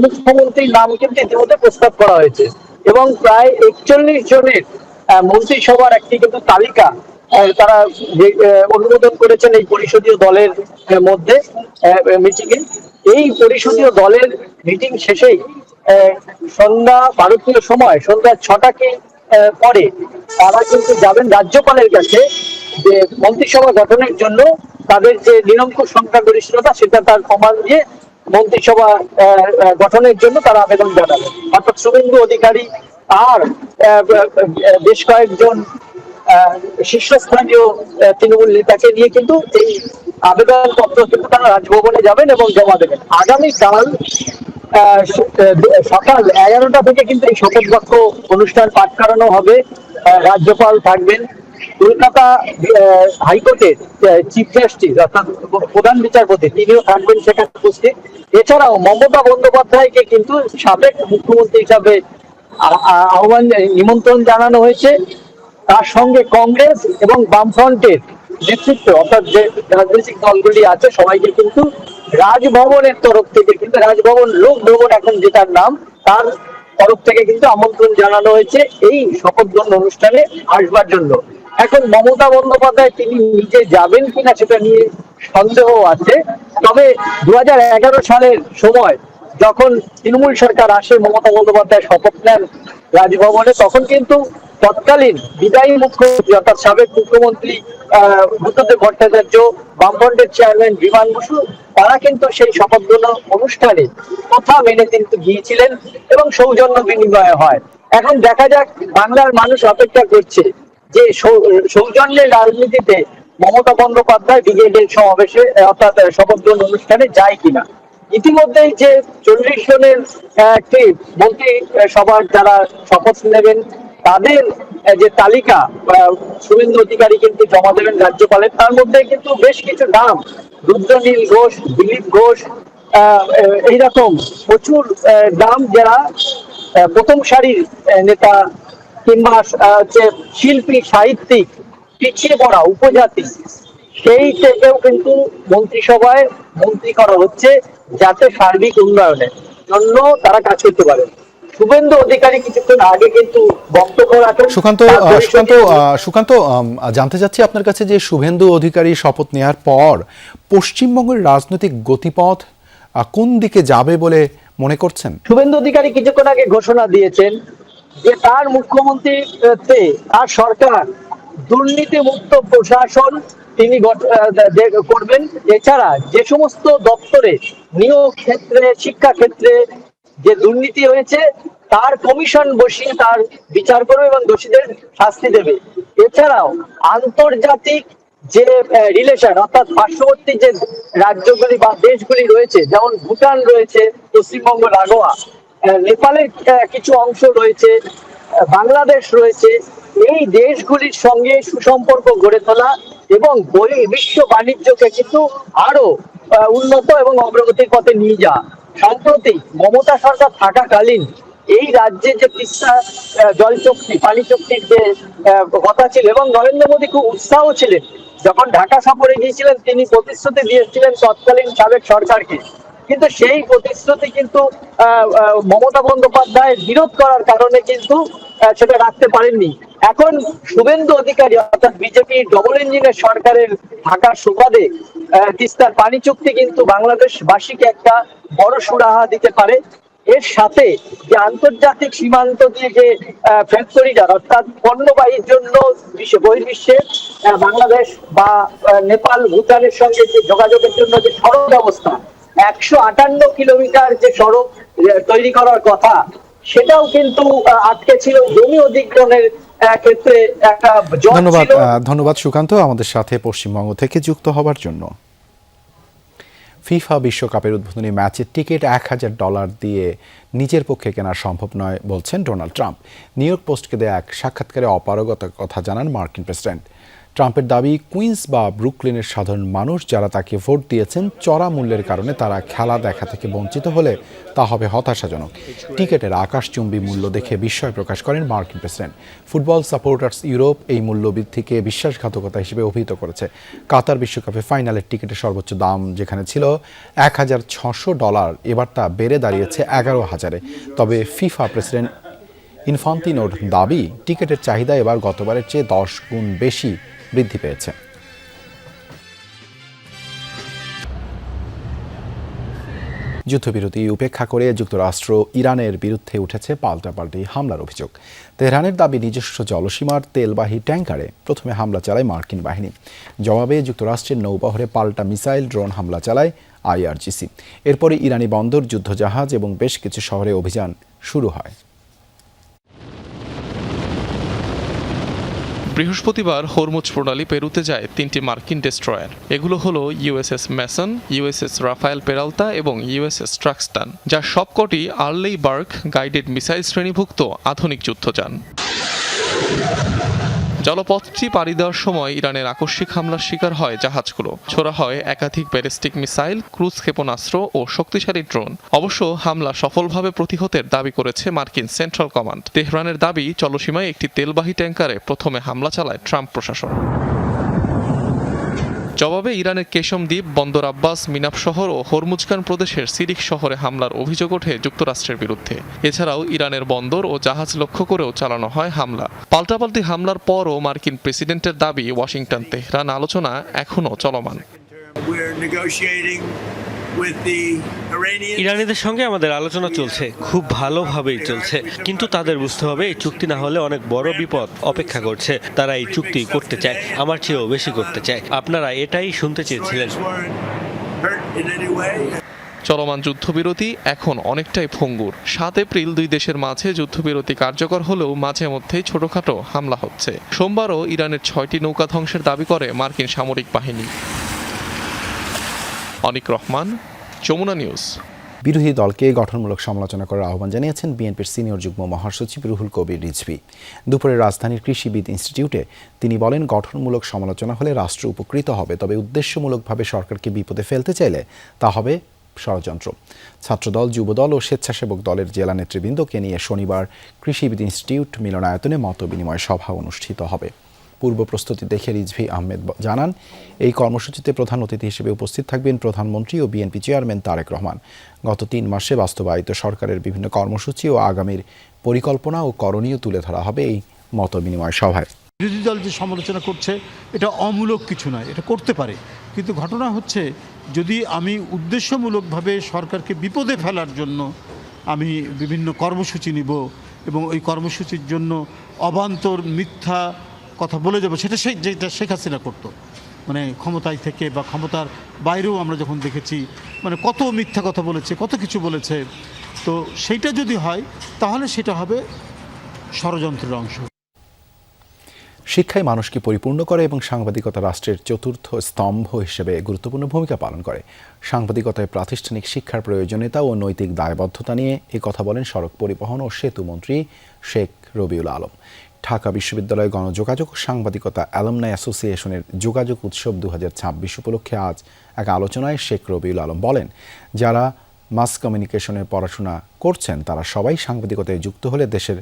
মুখ্যমন্ত্রীর নাম কিন্তু ইতিমধ্যে প্রস্তাব করা হয়েছে এবং প্রায় ৪১ জনের মন্ত্রিসভার একটি কিন্তু তালিকা তারা অনুমোদন করেছেন এই পরিষদীয় দলের মধ্যে মিটিংয়ে। এই পরিষদীয় দলের মিটিং শেষেই সন্ধ্যা ভারতীয় সময় সন্ধ্যা ৬টাকে পরে তারা কিন্তু যাবেন রাজ্যপালের কাছে যে মন্ত্রিসভা গঠনের জন্য তাদের যে নিরঙ্কুশ সংখ্যাগরিষ্ঠতা সেটা তার প্রমাণ দিয়ে মন্ত্রিসভা গঠনের জন্য তারা আবেদন জানাবেন। অর্থাৎ শুভেন্দু অধিকারী আর বেশ কয়েকজন শীর্ষস্থানীয় তৃণমূল নেতাকে নিয়ে কিন্তু এই আবেদনপত্র কিন্তু তারা রাজভবনে যাবেন এবং জমা দেবেন। আগামীকাল সকাল 11টা থেকে কিন্তু এই শপথ বাক্য অনুষ্ঠান পাঠ করানো হবে। রাজ্যপাল থাকবেন, কলকাতা হাইকোর্টের চিফ জাস্টিস অর্থাৎ প্রধান বিচারপতি তিনিও থাকবেন সেখানে উপস্থিত। এছাড়াও মমতা বন্দ্যোপাধ্যায়কে কিন্তু সাবেক মুখ্যমন্ত্রী হিসাবে নিমন্ত্রণ জানানো হয়েছে। তার সঙ্গে কংগ্রেস এবং বামফ্রন্টের নেতৃত্ব অর্থাৎ যে রাজনৈতিক দলগুলি আছে সবাইকে কিন্তু রাজভবনের তরফ থেকে কিন্তু রাজভবন লোক ভবন এখন যেটার নাম তার তরফ থেকে কিন্তু আমন্ত্রণ জানানো হয়েছে এই শপথ গ্রহণ অনুষ্ঠানে আসবার জন্য। এখন মমতা বন্দ্যোপাধ্যায় তিনি নিজে যাবেন কিনা সেটা নিয়ে সন্দেহ আছে। তবে 2011 সালের সময় যখন তৃণমূল সরকার আসে মমতা বন্দ্যোপাধ্যায় শপথ নেন রাজভবনে, তখন কিন্তু তৎকালীন বিদায়ী মুখ্যমন্ত্রী অর্থাৎ সাবেক মুখ্যমন্ত্রী বুদ্ধদেব ভট্টাচার্য, বামফ্রন্টের চেয়ারম্যান বিমান বসু তারা কিন্তু সেই শপথ গ্রহণ অনুষ্ঠানে কথা মেনে কিন্তু গিয়েছিলেন এবং সৌজন্য বিনিময় হয়। এখন দেখা যাক, বাংলার মানুষ অপেক্ষা করছে যে সৌজন্যের রাজনীতিতে মমতা বন্দ্যোপাধ্যায় ব্রিগেডের সমাবেশে অর্থাৎ শপথ গ্রহণ অনুষ্ঠানে যায় কিনা। ইতিমধ্যেই যে 40 জনের একটি মন্ত্রী সভার যারা শপথ নেবেন তাদের যে তালিকা শুভেন্দু অধিকারী কিন্তু জমা দেবেন রাজ্যপালের, তার মধ্যে কিন্তু বেশ কিছু নাম রুদ্রনীল ঘোষ, দিলীপ ঘোষ এইরকম প্রচুর নাম যারা প্রথম সারির নেতা কিংবা হচ্ছে শিল্পী সাহিত্যিক পিছিয়ে পড়া উপজাতি সেই থেকেও কিন্তু মন্ত্রিসভায় মন্ত্রী করা হচ্ছে যাতে সার্বিক উন্নয়নের জন্য তারা কাজ করতে পারে। শুভেন্দু অধিকারী কিছুক্ষণ আগে কিন্তু বক্তব্য রাখেন। সুকান্ত জানতে চাচ্ছি আপনার কাছে যে শুভেন্দু অধিকারী শপথ নেওয়ার পর পশ্চিমবঙ্গের রাজনৈতিক গতিপথ কোন দিকে যাবে বলে মনে করছেন? শুভেন্দু অধিকারী কিছুক্ষণ আগে ঘোষণা দিয়েছেন যে তার মুখ্যমন্ত্রীতে তার সরকার দুর্নীতি মুক্ত প্রশাসন তিনি করবেন। এছাড়া যে সমস্ত দপ্তরে নিয়োগ ক্ষেত্রে শিক্ষা ক্ষেত্রে যে দুর্নীতি হয়েছে তার কমিশন বসিয়ে তার বিচার করবে এবং দোষীদের শাস্তি দেবে। এছাড়াও আন্তর্জাতিক যে রিলেশন অর্থাৎ পার্শ্ববর্তী যে রাজ্যগুলি বা দেশগুলি রয়েছে, যেমন ভুটান রয়েছে পশ্চিমবঙ্গ লাগোয়া, নেপালের কিছু অংশ রয়েছে, বাংলাদেশ রয়েছে, এই দেশগুলির সঙ্গে সুসম্পর্ক গড়ে তোলা এবং বিশ্ব বাণিজ্যকে কিন্তু আরো উন্নত এবং অগ্রগতির পথে নিয়ে যাওয়া। সম্প্রতি মমতা সরকার থাকাকালীন এই রাজ্যে যে তিস্তা জল চুক্তি পানি চুক্তির যে কথা ছিল এবং নরেন্দ্র মোদী খুব উৎসাহ ছিলেন যখন ঢাকা সফরে গিয়েছিলেন, তিনি প্রতিশ্রুতি দিয়েছিলেন তৎকালীন সাবেক সরকারকে, কিন্তু সেই প্রতিশ্রুতি কিন্তু মমতা বন্দ্যোপাধ্যায় বিরোধ করার কারণে কিন্তু সেটা রাখতে পারেননি। এখন শুভেন্দু অধিকারী অর্থাৎ বিজেপি ডবল ইঞ্জিনের সরকারের থাকার সুবাদে তিস্তার পানি চুক্তি কিন্তু বাংলাদেশবাসীকে একটা বড় সুরাহা দিতে পারে। এর সাথে যে আন্তর্জাতিক সীমান্ত দিয়ে যে ফ্রেট করিডর অর্থাৎ পণ্যবাহীর জন্য বহির্বিশ্বে বাংলাদেশ বা নেপাল ভুটানের সঙ্গে যে যোগাযোগের জন্য যে সড়ক ব্যবস্থা 158 কিলোমিটার যে সড়ক তৈরি করার কথা সেটাও কিন্তু আটকে ছিল জমি অধিগ্রহণের ক্ষেত্রে একটা ধন্যবাদ সুকান্ত আমাদের সাথে পশ্চিমবঙ্গ থেকে যুক্ত হবার জন্য। ফিফা বিশ্বকাপের উদ্বোধনী ম্যাচের টিকিট $1,000 দিয়ে নিজের পক্ষে কেনা সম্ভব নয় বলছেন ডোনাল্ড ট্রাম্প। নিউ ইয়র্ক পোস্টকে দেয়া এক সাক্ষাৎকারে অপারগতার কথা জানান মার্কিন প্রেসিডেন্ট। ট্রাম্পের দাবি, কুইন্স বা ব্রুকলিনের সাধারণ মানুষ যারা তাকে ভোট দিয়েছেন চড়া মূল্যের কারণে তারা খেলা দেখা থেকে বঞ্চিত হলে তা হবে হতাশাজনক। টিকিটের আকাশচুম্বী মূল্য দেখে বিস্ময় প্রকাশ করেন মার্কিন প্রেসিডেন্ট। ফুটবল সাপোর্টার্স ইউরোপ এই মূল্যবৃদ্ধিকে বিশ্বাসঘাতকতা হিসেবে অভিহিত করেছে। কাতার বিশ্বকাপে ফাইনালের টিকিটের সর্বোচ্চ দাম যেখানে ছিল $1,600, এবার তা বেড়ে দাঁড়িয়েছে 11,000-এ। তবে ফিফা প্রেসিডেন্ট ইনফান্তিনোর দাবি, টিকিটের চাহিদা এবার গতবারের চেয়ে 10 গুণ বেশি বৃদ্ধি পেয়েছে। যুদ্ধবিরতি উপেক্ষা করে যুক্তরাষ্ট্র ইরানের বিরুদ্ধে উঠেছে পাল্টাপাল্টি হামলার অভিযোগ। তেহরানের দাবি, নিজস্ব জলসীমার তেলবাহী ট্যাঙ্কারে প্রথমে হামলা চালায় মার্কিন বাহিনী। জবাবে যুক্তরাষ্ট্রের নৌবহরে পাল্টা মিসাইল ড্রোন হামলা চালায় IRGC। এরপরে ইরানি বন্দর, যুদ্ধজাহাজ এবং বেশ কিছু শহরে অভিযান শুরু হয়। বৃহস্পতিবার হরমুজ প্রণালী পেরুতে যায় 3টি মার্কিন ডেস্ট্রয়ার। এগুলো হলো USS Mason, USS Rafael Peralta এবং USS ট্রাক্সটান, যা সবকটি আর্লেই বার্গ গাইডেড মিসাইল শ্রেণীভুক্ত আধুনিক যুদ্ধযান। জলপথটি পাড়ি দেওয়ার সময় ইরানের আকস্মিক হামলার শিকার হয় জাহাজগুলো। ছোড়া হয় একাধিক ব্যালিস্টিক মিসাইল, ক্রুজ ক্ষেপণাস্ত্র ও শক্তিশালী ড্রোন। অবশ্য হামলা সফলভাবে প্রতিহতের দাবি করেছে মার্কিন সেন্ট্রাল কমান্ড। তেহরানের দাবি, জলসীমায় একটি তেলবাহী ট্যাঙ্কারে প্রথমে হামলা চালায় ট্রাম্প প্রশাসন। জবাবে ইরানের কেশম দ্বীপ, বন্দর আব্বাস, মিনাপ শহর ও হরমুজগান প্রদেশের সিরিক শহরে হামলার অভিযোগ ওঠে যুক্তরাষ্ট্রের বিরুদ্ধে। এছাড়াও ইরানের বন্দর ও জাহাজ লক্ষ্য করেও চালানো হয় হামলা। পাল্টাপাল্টি হামলার পরও মার্কিন প্রেসিডেন্টের দাবি, ওয়াশিংটন তেহরান আলোচনা এখনও চলমান। ইরানিদের সঙ্গে আমাদের আলোচনা চলছে, খুব ভালোভাবেই চলছে, কিন্তু তাদের বুঝতে হবে এই চুক্তি না হলে অনেক বড় বিপদ অপেক্ষা করছে। তারা এই চুক্তি করতে চায়, আমার চেয়েও বেশি করতে চায়। আপনারা এটাই শুনতে চেয়েছিলেন। চলমান যুদ্ধবিরতি এখন অনেকটাই ভঙ্গুর। 7 এপ্রিল দুই দেশের মাঝে যুদ্ধবিরতি কার্যকর হলেও মাঝে মধ্যেই ছোটখাটো হামলা হচ্ছে। সোমবারও ইরানের 6টি নৌকা ধ্বংসের দাবি করে মার্কিন সামরিক বাহিনী। অনিক রহমান, যমুনা নিউজ। বিরোধী দলকে গঠনমূলক সমালোচনা করার আহ্বান জানিয়েছেন বিএনপির সিনিয়র যুগ্ম মহাসচিব রুহুল কবির রিজভী। দুপুরে রাজধানীর কৃষিবিদ ইনস্টিটিউটে তিনি বলেন, গঠনমূলক সমালোচনা হলে রাষ্ট্র উপকৃত হবে, তবে উদ্দেশ্যমূলকভাবে সরকারকে বিপদে ফেলতে চাইলে তা হবে ষড়যন্ত্র। ছাত্রদল, যুবদল ও স্বেচ্ছাসেবক দলের জেলা নেতৃবৃন্দকে নিয়ে শনিবার কৃষিবিদ ইনস্টিটিউট মিলনায়তনে মতবিনিময় সভা অনুষ্ঠিত হবে। পূর্ব প্রস্তুতি দেখে রিজভী আহমেদ জানান, এই কর্মসূচিতে প্রধান অতিথি হিসেবে উপস্থিত থাকবেন প্রধানমন্ত্রী ও বিএনপি চেয়ারম্যান তারেক রহমান। গত 3 মাসে বাস্তবায়িত সরকারের বিভিন্ন কর্মসূচি ও আগামীর পরিকল্পনা ও করণীয় তুলে ধরা হবে এই মতবিনিময় সভায়। বিরোধী দল যে সমালোচনা করছে এটা অমূলক কিছু নয়, এটা করতে পারে, কিন্তু ঘটনা হচ্ছে যদি আমি উদ্দেশ্যমূলকভাবে সরকারকে বিপদে ফেলার জন্য আমি বিভিন্ন কর্মসূচি নিব এবং ওই কর্মসূচির জন্য অবান্তর মিথ্যা কথা বলে যাবো, যেটা শেখ হাসিনা করতো, মানে ক্ষমতায় থেকে বা ক্ষমতার বাইরেও আমরা যখন দেখেছি মানে কত মিথ্যা কথা বলেছে, কত কিছু বলেছে, তো সেইটা যদি হয় তাহলে সেটা হবে ষড়যন্ত্রের অংশ। শিক্ষাই মানুষকে পরিপূর্ণ করে এবং সাংবাদিকতা রাষ্ট্রের চতুর্থ স্তম্ভ হিসেবে গুরুত্বপূর্ণ ভূমিকা পালন করে। সাংবাদিকতায় প্রাতিষ্ঠানিক শিক্ষার প্রয়োজনীয়তা ও নৈতিক দায়বদ্ধতা নিয়ে এ কথা বলেন সড়ক পরিবহন ও সেতু মন্ত্রী শেখ রবিউল আলম। ঢাকা বিশ্ববিদ্যালয় গণযোগাযোগ ও সাংবাদিকতা অ্যালুমনাই অ্যাসোসিয়েশনের যোগাযোগ উৎসব 2026 উপলক্ষে আজ এক আলোচনায় শেখ রবিউল আলম বলেন, যারা মাস কমিউনিকেশনের পড়াশোনা করছেন তারা সবাই সাংবাদিকতায় যুক্ত হলে দেশের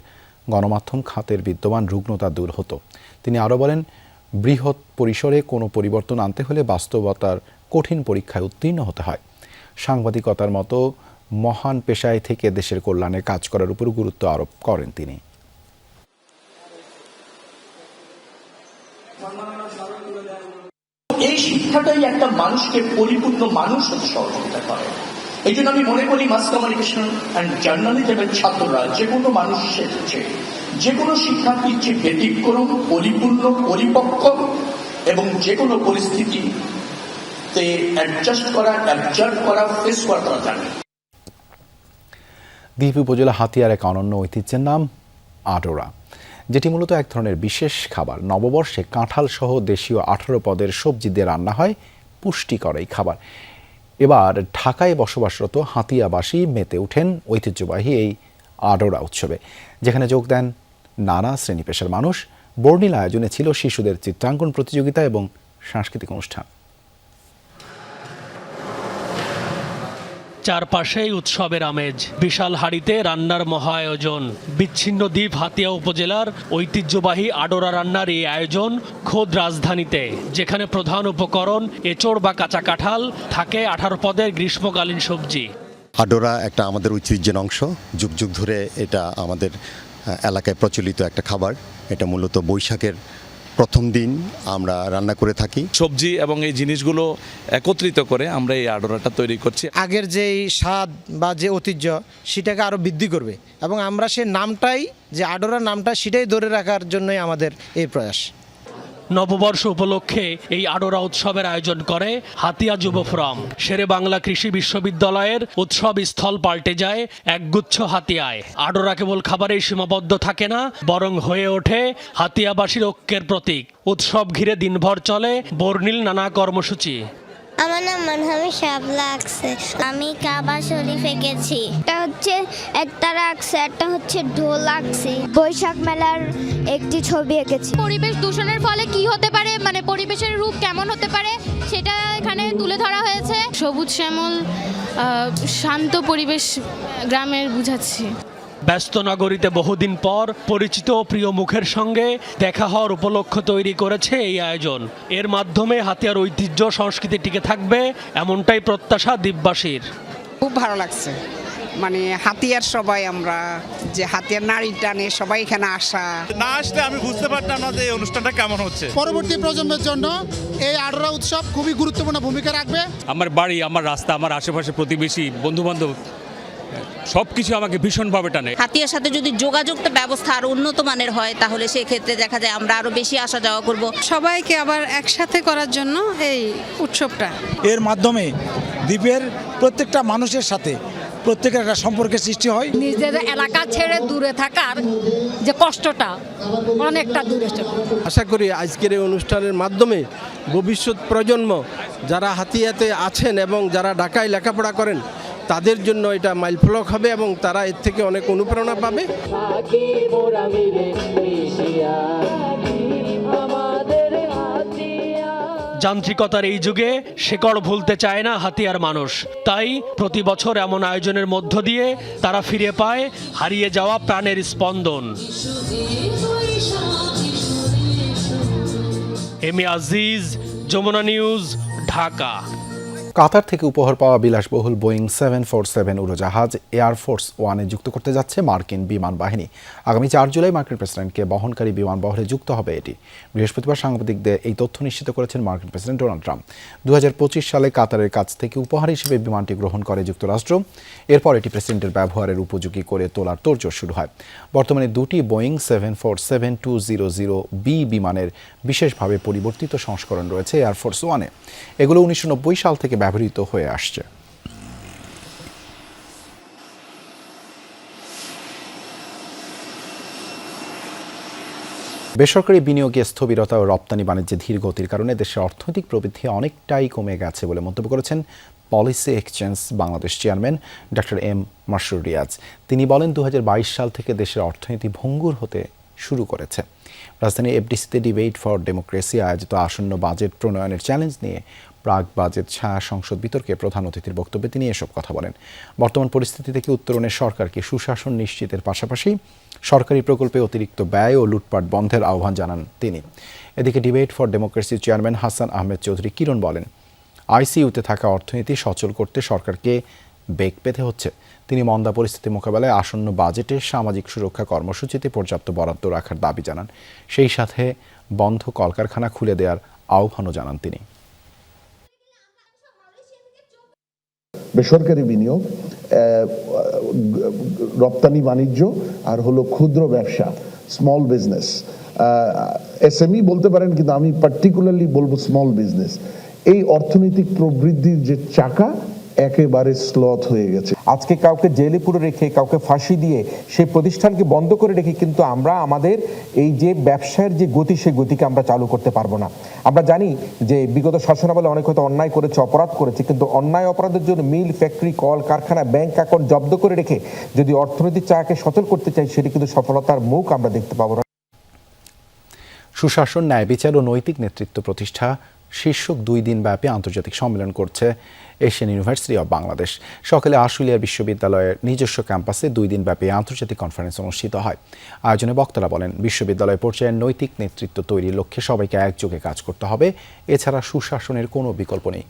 গণমাধ্যম খাতের বিদ্যমান রুগ্নতা দূর হতো। তিনি আরও বলেন, বৃহৎ পরিসরে কোনো পরিবর্তন আনতে হলে বাস্তবতার কঠিন পরীক্ষায় উত্তীর্ণ হতে হয়। সাংবাদিকতার মতো মহান পেশায় থেকে দেশের কল্যাণে কাজ করার উপর গুরুত্ব আরোপ করেন তিনি। এই শিক্ষাটাই একটা মানুষকে পরিপূর্ণ মানুষ হতে সহযোগিতা করে। এই জন্য আমি মনে করি মাস কমিউনিকেশন অ্যান্ড জার্নালিজমের ছাত্ররা যে কোনো মানুষ শিখছে, যে কোনো শিক্ষার্থীর চেয়ে ব্যতিক্রম, পরিপূর্ণ, পরিপক্ক এবং যে কোনো পরিস্থিতিতে অ্যাডজাস্ট করা, অ্যাবজর্ভ করা, ফেস করা জানে। দ্বীপ উপজেলা হাতিয়ার এক অনন্য ঐতিহ্যের নাম আটোরা। যেটি মূলত এক ধরনের বিশেষ খাবার। নববর্ষে কাঁঠাল সহ দেশীয় 18 পদের সবজি দিয়ে রান্না হয় পুষ্টিকর এই খাবার। এবার ঢাকায় বসবাসরত হাতিয়াবাসী মেতে ওঠেন ঐতিহ্যবাহী এই আডোরা উৎসবে, যেখানে যোগ দেন নানা শ্রেণী পেশার মানুষ। বর্ণিল আয়োজনে ছিল শিশুদের চিত্রাঙ্কন প্রতিযোগিতা এবং সাংস্কৃতিক অনুষ্ঠান। চারপাশেই উৎসবের আমেজ, বিশাল হাড়িতে রান্নার মহা আয়োজন। বিচ্ছিন্ন দ্বীপ হাতিয়া উপজেলার ঐতিহ্যবাহী আডোরা রান্নার এই আয়োজন খোদ রাজধানীতে, যেখানে প্রধান উপকরণ এঁচড় বা কাঁচা কাঁঠাল, থাকে 18 পদের গ্রীষ্মকালীন সবজি। আডোরা একটা আমাদের ঐতিহ্যের অংশ, যুগ যুগ ধরে এটা আমাদের এলাকায় প্রচলিত একটা খাবার। এটা মূলত বৈশাখের প্রথম দিন আমরা রান্না করে থাকি। সবজি এবং এই জিনিসগুলো একত্রিত করে আমরা এই আডোরাটা তৈরি করছি। আগের যে স্বাদ বা যে ঐতিহ্য সেটাকে আরও বৃদ্ধি করবে এবং আমরা সে নামটাই, যে আডোরা নামটা, সেটাই ধরে রাখার জন্যই আমাদের এই প্রয়াস। নববর্ষ উপলক্ষে এই আডোরা উৎসবের আয়োজন করে হাতিয়া যুব ফোরাম। শেরে বাংলা কৃষি বিশ্ববিদ্যালয়ের উৎসব স্থল পাল্টে যায় একগুচ্ছ হাতিয়ায়। আডোরা কেবল খাবারেই সীমাবদ্ধ থাকে না, বরং হয়ে ওঠে হাতিয়াবাসীর ঐক্যের প্রতীক। উৎসব ঘিরে দিনভর চলে বর্ণিল নানা কর্মসূচি। আমার নাম মানহামি শাবলা আঁকছে। আমি কাবা শরীফে গেছি। এটা হচ্ছে একতারা আঁকছে, একটা হচ্ছে ঢোল আঁকছে। বৈশাখ মেলার একটি ছবি এঁকেছি। পরিবেশ দূষণের ফলে কি হতে পারে, মানে পরিবেশের রূপ কেমন হতে পারে, সেটা এখানে তুলে ধরা হয়েছে। সবুজ শ্যামল শান্ত পরিবেশ গ্রামের বুঝাচ্ছি। ব্যস্ত নগরীতে বহুদিন পর পরিচিত প্রিয় মুখের সঙ্গে দেখা হওয়ার উপলক্ষ তৈরি করেছে এই আয়োজন। এর মাধ্যমে হাতিয়ার ঐতিহ্য সংস্কৃতি টিকে থাকবে, এমনটাই প্রত্যাশা দ্বীপবাসীর। খুব ভালো লাগছে, মানে হাতিয়ার সবাই আমরা যে হাতিয়ার নারী টানে সবাই এখানে আসা। না আসলে আমি বুঝতে পারতাম না যে এই অনুষ্ঠানটা কেমন হচ্ছে। পরবর্তী প্রজন্মের জন্য এই আডোরা উৎসব খুবই গুরুত্বপূর্ণ ভূমিকা রাখবে। আমার বাড়ি, আমার রাস্তা, আমার আশেপাশে প্রতিবেশী, বন্ধু বান্ধব সবকিছু আমাকে ভীষণভাবে টানে। হাতিয়ার সাথে যদি যোগাযোগটা ব্যবস্থা আরো উন্নত মানের হয়, তাহলে সেই ক্ষেত্রে দেখা যায় আমরা আরো বেশি আসা যাওয়া করব। সবাইকে আবার একসাথে করার জন্য এই উৎসবটা। এর মাধ্যমে দ্বীপের প্রত্যেকটা মানুষের সাথে প্রত্যেকের একটা সম্পর্কের সৃষ্টি হয়। নিজের এলাকা ছেড়ে দূরে থাকার যে কষ্টটা অনেকটা দূরে চলে। আশা করি আজকের এই অনুষ্ঠানের মাধ্যমে ভবিষ্যৎ প্রজন্ম যারা হাতিয়াতে আছেন এবং যারা ঢাকায় লেখাপড়া করেন তাদের জন্য এটা মাইলফলক হবে এবং তারা এর থেকে অনেক অনুপ্রেরণা পাবে। যান্ত্রিকতার এই যুগে শেকড় ভুলতে চায় না হাতিয়ার মানুষ। তাই প্রতি বছর এমন আয়োজনের মধ্য দিয়ে তারা ফিরে পায় হারিয়ে যাওয়া প্রাণের স্পন্দন। M A Aziz, Jamuna news, Dhaka. কাতার থেকে উপহার পাওয়া বিলাসবহুল বোয়িং 747 উড়োজাহাজ এয়ারফোর্স ওয়ানে যুক্ত করতে যাচ্ছে মার্কিন বিমান বাহিনী। আগামী 4 জুলাই মার্কিন প্রেসিডেন্টকে বহনকারী বিমান বহরে যুক্ত হবে এটি। বৃহস্পতিবার সাংবাদিকদের এই তথ্য নিশ্চিত করেছেন মার্কিন প্রেসিডেন্ট ডোনাল্ড ট্রাম্প। 2025 সালে কাতারের কাছ থেকে উপহার হিসেবে বিমানটি গ্রহণ করে যুক্তরাষ্ট্র। এরপর এটি প্রেসিডেন্টের ব্যবহারের উপযোগী করে তোলার তোড়জোড় শুরু হয়। বর্তমানে দুটি বোয়িং 747-200B বিমানের বিশেষভাবে পরিবর্তিত সংস্করণ রয়েছে এয়ারফোর্স ওয়ানে। এগুলো 1990 সাল থেকে ব্যবহৃত হয়ে আসছে। বেসরকারি বিনিয়োগে স্থবিরতা ও রপ্তানি বাণিজ্যে ধীর গতির কারণে দেশের অর্থনৈতিক প্রবৃদ্ধি অনেকটাই কমে গেছে বলে মন্তব্য করেছেন policy exchange Bangladesh chairman doctor M Masrur Riaz. তিনি বলেন 2022 সাল থেকে দেশের অর্থনীতি ভঙ্গুর হতে শুরু করেছে। রাজধানীর এফডিসিতে ডিবেট ফর ডেমোক্রেসি আয়োজিত আসন্ন বাজেট প্রণয়নের চ্যালেঞ্জ নিয়ে প্রাক বাজেট ছায়া সংসদ বিতর্কে প্রধান অতিথির বক্তব্যে তিনি এসব কথা বলেন। বর্তমান পরিস্থিতি থেকে উত্তরণে সরকারকে সুশাসন নিশ্চিতের পাশাপাশি সরকারি প্রকল্পে অতিরিক্ত ব্যয় ও লুটপাট বন্ধের আহ্বান জানান তিনি। এদিকে ডিবেট ফর ডেমোক্রেসির চেয়ারম্যান হাসান আহমেদ চৌধুরী কিরণ বলেন, আইসিইউতে থাকা অর্থনীতি সচল করতে সরকারকে বেগ পেতে হচ্ছে। তিনি মন্দা পরিস্থিতি মোকাবেলায় আসন্ন বাজেটে সামাজিক সুরক্ষা কর্মসূচিতে পর্যাপ্ত বরাদ্দ রাখার দাবি জানান। সেই সাথে বন্ধ কলকারখানা খুলে দেওয়ার আহ্বানও জানান তিনি। বেসরকারি বিনিয়োগ, রপ্তানি বাণিজ্য আর হলো ক্ষুদ্র ব্যবসা, স্মল বিজনেস, এসএমই বলতে পারেন, কিন্তু আমি পার্টিকুলারলি বলবো স্মল বিজনেস। এই অর্থনৈতিক প্রবৃদ্ধির যে চাকা, একেবারে স্লথ হয়ে গেছে। আজকে কাউকে জেলে পুরে রেখে কাউকে ফাঁসি দিয়ে সেই প্রতিষ্ঠানকে বন্ধ করে রেখে কিন্তু আমরা আমাদের এই যে ব্যবসায়ের যে গতি সেই গতিকে আমরা চালু করতে পারবো না। আমরা জানি যে বিগত শাসনামলে অনেক হয়তো অন্যায় করেছে, অপরাধ করেছে, কিন্তু অন্যায় অপরাধের জন্য মিল, ফ্যাক্টরি, কল কারখানা, ব্যাংক অ্যাকাউন্ট জব্দ করে রেখে যদি অর্থনৈতিক চাকাকে সচল করতে চাই, সেটি কিন্তু সফলতার মুখ আমরা দেখতে পাবো না। সুশাসন, ন্যায় বিচার ও নৈতিক নেতৃত্ব প্রতিষ্ঠা শীর্ষক 2 দিন ব্যাপী আন্তর্জাতিক সম্মেলন করছে এশিয়ান ইউনিভার্সিটি অব বাংলাদেশ। সকালে আশুলিয়া বিশ্ববিদ্যালয়ের নিজস্ব ক্যাম্পাসে 2 দিন ব্যাপী আন্তর্জাতিক কনফারেন্স অনুষ্ঠিত হয়। আয়োজনে বক্তারা বলেন, বিশ্ববিদ্যালয় পর্যায়ের নৈতিক নেতৃত্ব তৈরির লক্ষ্যে সবাইকে একযোগে কাজ করতে হবে। এছাড়া সুশাসনের কোনো বিকল্প নেই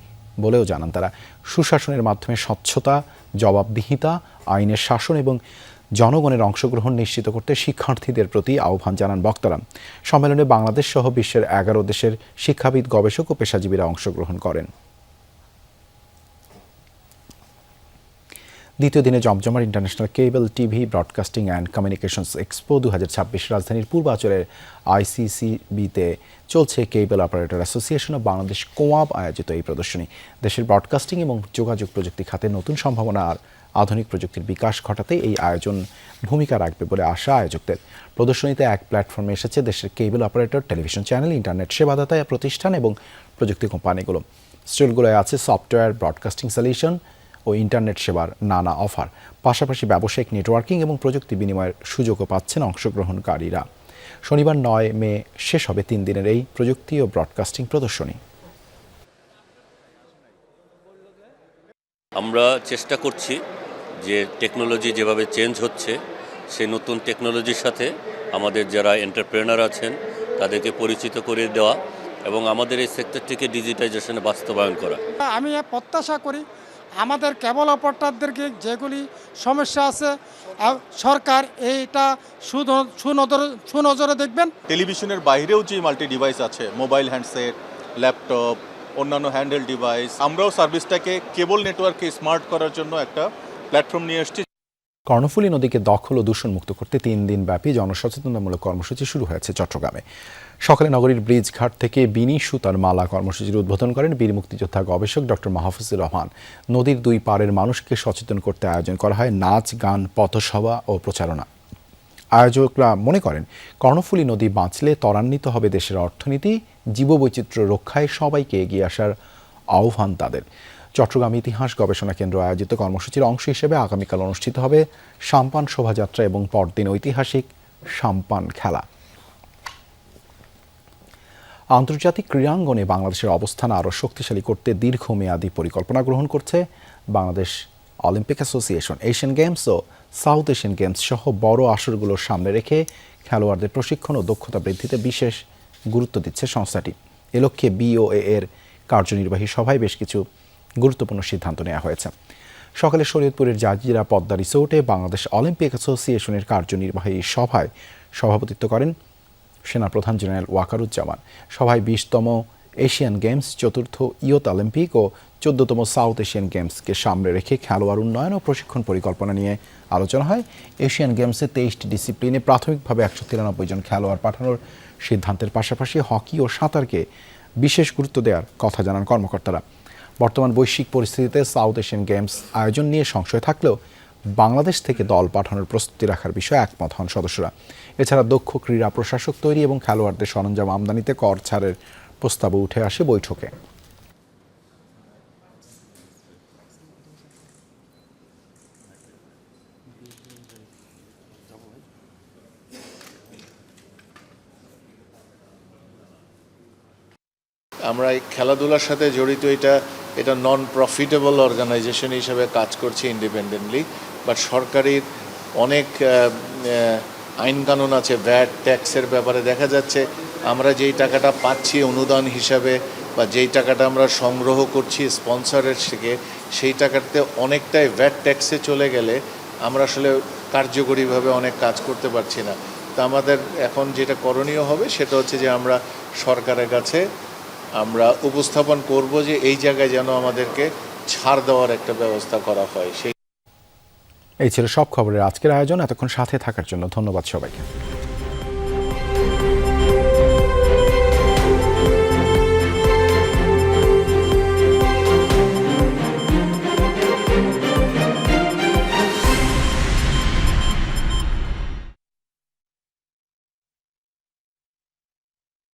বলেও জানান তারা। সুশাসনের মাধ্যমে স্বচ্ছতা, জবাবদিহিতা, আইনের শাসন এবং জনগণের অংশগ্রহণ নিশ্চিত করতে শিক্ষার্থীদের প্রতি আহ্বান জানান বক্তারা। সম্মেলনে বাংলাদেশ সহ বিশ্বের 11 দেশের শিক্ষাবিদ, গবেষক ও পেশাজীবীরা অংশগ্রহণ করেন। দ্বিতীয় দিনে জমজমার international cable TV broadcasting and communications expo 2026 রাজধানীর পূর্বাচলের ICCB-তে চলছে। Cable operator association of Bangladesh COAB আয়োজিত এই প্রদর্শনী দেশের ব্রডকাস্টিং এবং যোগাযোগ প্রযুক্তি খাতে নতুন সম্ভাবনা আর আধুনিক প্রযুক্তির বিকাশ ঘটাতে এই আয়োজন ভূমিকা রাখবে বলে আশা আয়োজকদের। প্রদর্শনীতে এক প্ল্যাটফর্মে এসেছে দেশের কেবল অপারেটর, টেলিভিশন চ্যানেল, ইন্টারনেট সেবাদাতা প্রতিষ্ঠান এবং প্রযুক্তি কোম্পানিগুলো। স্টলগুলোয় আছে সফটওয়্যার, ব্রডকাস্টিং সলিউশন ও ইন্টারনেট সেবার নানা অফার। পাশাপাশি ব্যবসায়িক নেটওয়ার্কিং এবং প্রযুক্তি বিনিময়ের সুযোগও পাচ্ছেন অংশগ্রহণকারীরা। শনিবার 9 মে শেষ হবে 3 দিনের এই প্রযুক্তি ও ব্রডকাস্টিং প্রদর্শনী। আমরা চেষ্টা করছি যে টেকনোলজি যেভাবে চেঞ্জ হচ্ছে, সেই নতুন টেকনোলজির সাথে আমাদের যারা এন্টারপ্রেনার আছেন তাদেরকে পরিচিত করে দেওয়া এবং আমাদের এই সেক্টরটিকে ডিজিটাইজেশনে বাস্তবায়ন করা। আমি প্রত্যাশা করি আমাদের কেবল অপারেটরদেরকে যেগুলি সমস্যা আছে সরকার এইটা সুনজরে দেখবেন। টেলিভিশনের বাইরেও যে মাল্টি ডিভাইস আছে, মোবাইল হ্যান্ডসেট, ল্যাপটপ, অন্যান্য হ্যান্ডেল ডিভাইস, আমরাও সার্ভিসটাকে কেবল নেটওয়ার্কে স্মার্ট করার জন্য একটা প্ল্যাটফর্ম নিয়ে এসেছি। কর্ণফুলী নদীকে দখল ও দূষণ মুক্ত করতে 3 দিন ব্যাপী জনসচেতনতামূলক কর্মসূচি শুরু হয়েছে চট্টগ্রামে। সকালে নগরীর ব্রিজ ঘাট থেকে বিনি সুতার মালা কর্মসূচির উদ্বোধন করেন বীর মুক্তিযোদ্ধা গবেষক ডক্টর মাহফুজুর রহমান। নদীর 2 পাড়ের মানুষকে সচেতন করতে আয়োজন করা হয় নাচ, গান, পথসভা ও প্রচারণা। আয়োজকরা মনে করেন, কর্ণফুলী নদী বাঁচলে ত্বরান্বিত হবে দেশের অর্থনীতি। জীববৈচিত্র্য রক্ষায় সবাইকে এগিয়ে আসার আহ্বান তাদের। চট্টগ্রাম ইতিহাস গবেষণা কেন্দ্র আয়োজিত কর্মসূচির অংশ হিসেবে আগামীকাল অনুষ্ঠিত হবে সাম্পান শোভাযাত্রা এবং পরদিন ঐতিহাসিক সাম্পান খেলা। আন্তর্জাতিক ক্রীড়াঙ্গনে বাংলাদেশের অবস্থান আরও শক্তিশালী করতে দীর্ঘমেয়াদী পরিকল্পনা গ্রহণ করছে Bangladesh Olympic association. Asian games ও সাউথ এশিয়ান গেমস সহ বড় আসরগুলোর সামনে রেখে খেলোয়াড়দের প্রশিক্ষণ ও দক্ষতা বৃদ্ধিতে বিশেষ গুরুত্ব দিচ্ছে সংস্থাটি। এ লক্ষ্যে BOA এর কার্যনির্বাহী সভায় বেশ কিছু গুরুত্বপূর্ণ সিদ্ধান্ত নেওয়া হয়েছে। সকালে শরীয়তপুরের জাজিরা পদ্মা রিসোর্টে বাংলাদেশ অলিম্পিক অ্যাসোসিয়েশনের কার্যনির্বাহী সভায় সভাপতিত্ব করেন সেনাপ্রধান জেনারেল ওয়াকারুজ্জামান। সভায় 20তম এশিয়ান গেমস, 4র্থ ইয়ুথ অলিম্পিক ও 14তম সাউথ এশিয়ান গেমসকে সামনে রেখে খেলোয়াড় উন্নয়ন ও প্রশিক্ষণ পরিকল্পনা নিয়ে আলোচনা হয়। এশিয়ান গেমসে 23টি ডিসিপ্লিনে প্রাথমিকভাবে 193 জন খেলোয়াড় পাঠানোর সিদ্ধান্তের পাশাপাশি হকি ও সাঁতারকে বিশেষ গুরুত্ব দেওয়ার কথা জানান কর্মকর্তারা। বর্তমান বৈশ্বিক পরিস্থিতিতে সাউথ এশিয়ান গেমস আয়োজন নিয়ে সংশয় থাকলেও বাংলাদেশ থেকে দল পাঠানোর প্রস্তুতি রাখার বিষয়ে একমত হন সদস্যরা। এছাড়া দক্ষ ক্রীড়া প্রশাসক তৈরি এবং খেলোয়াড়দের সরঞ্জাম আমদানিতে কর ছাড়ের প্রস্তাবও উঠে আসে বৈঠকে। আমরা এই খেলাধুলার সাথে জড়িত, এটা নন প্রফিটেবল অর্গানাইজেশন হিসেবে কাজ করছে ইন্ডিপেন্ডেন্টলি, বাট সরকারের অনেক আইনকানুন আছে। ভ্যাট ট্যাক্সের ব্যাপারে দেখা যাচ্ছে আমরা যেই টাকাটা পাচ্ছি অনুদান হিসাবে বা যেই টাকাটা আমরা সংগ্রহ করছি স্পন্সরের থেকে, সেই টাকাতে অনেকটাই ভ্যাট ট্যাক্সে চলে গেলে আমরা আসলে কার্যকরীভাবে অনেক কাজ করতে পারছি না। তা আমাদের এখন যেটা করণীয় হবে সেটা হচ্ছে যে আমরা সরকারের কাছে আমরা উপস্থাপন করব যে এই জায়গায় যেন আমাদেরকে ছাড় দেওয়ার একটা ব্যবস্থা করা হয়। এই ছিল সব খবরের আজকের আয়োজন। এতক্ষণ সাথে থাকার জন্য ধন্যবাদ সবাইকে।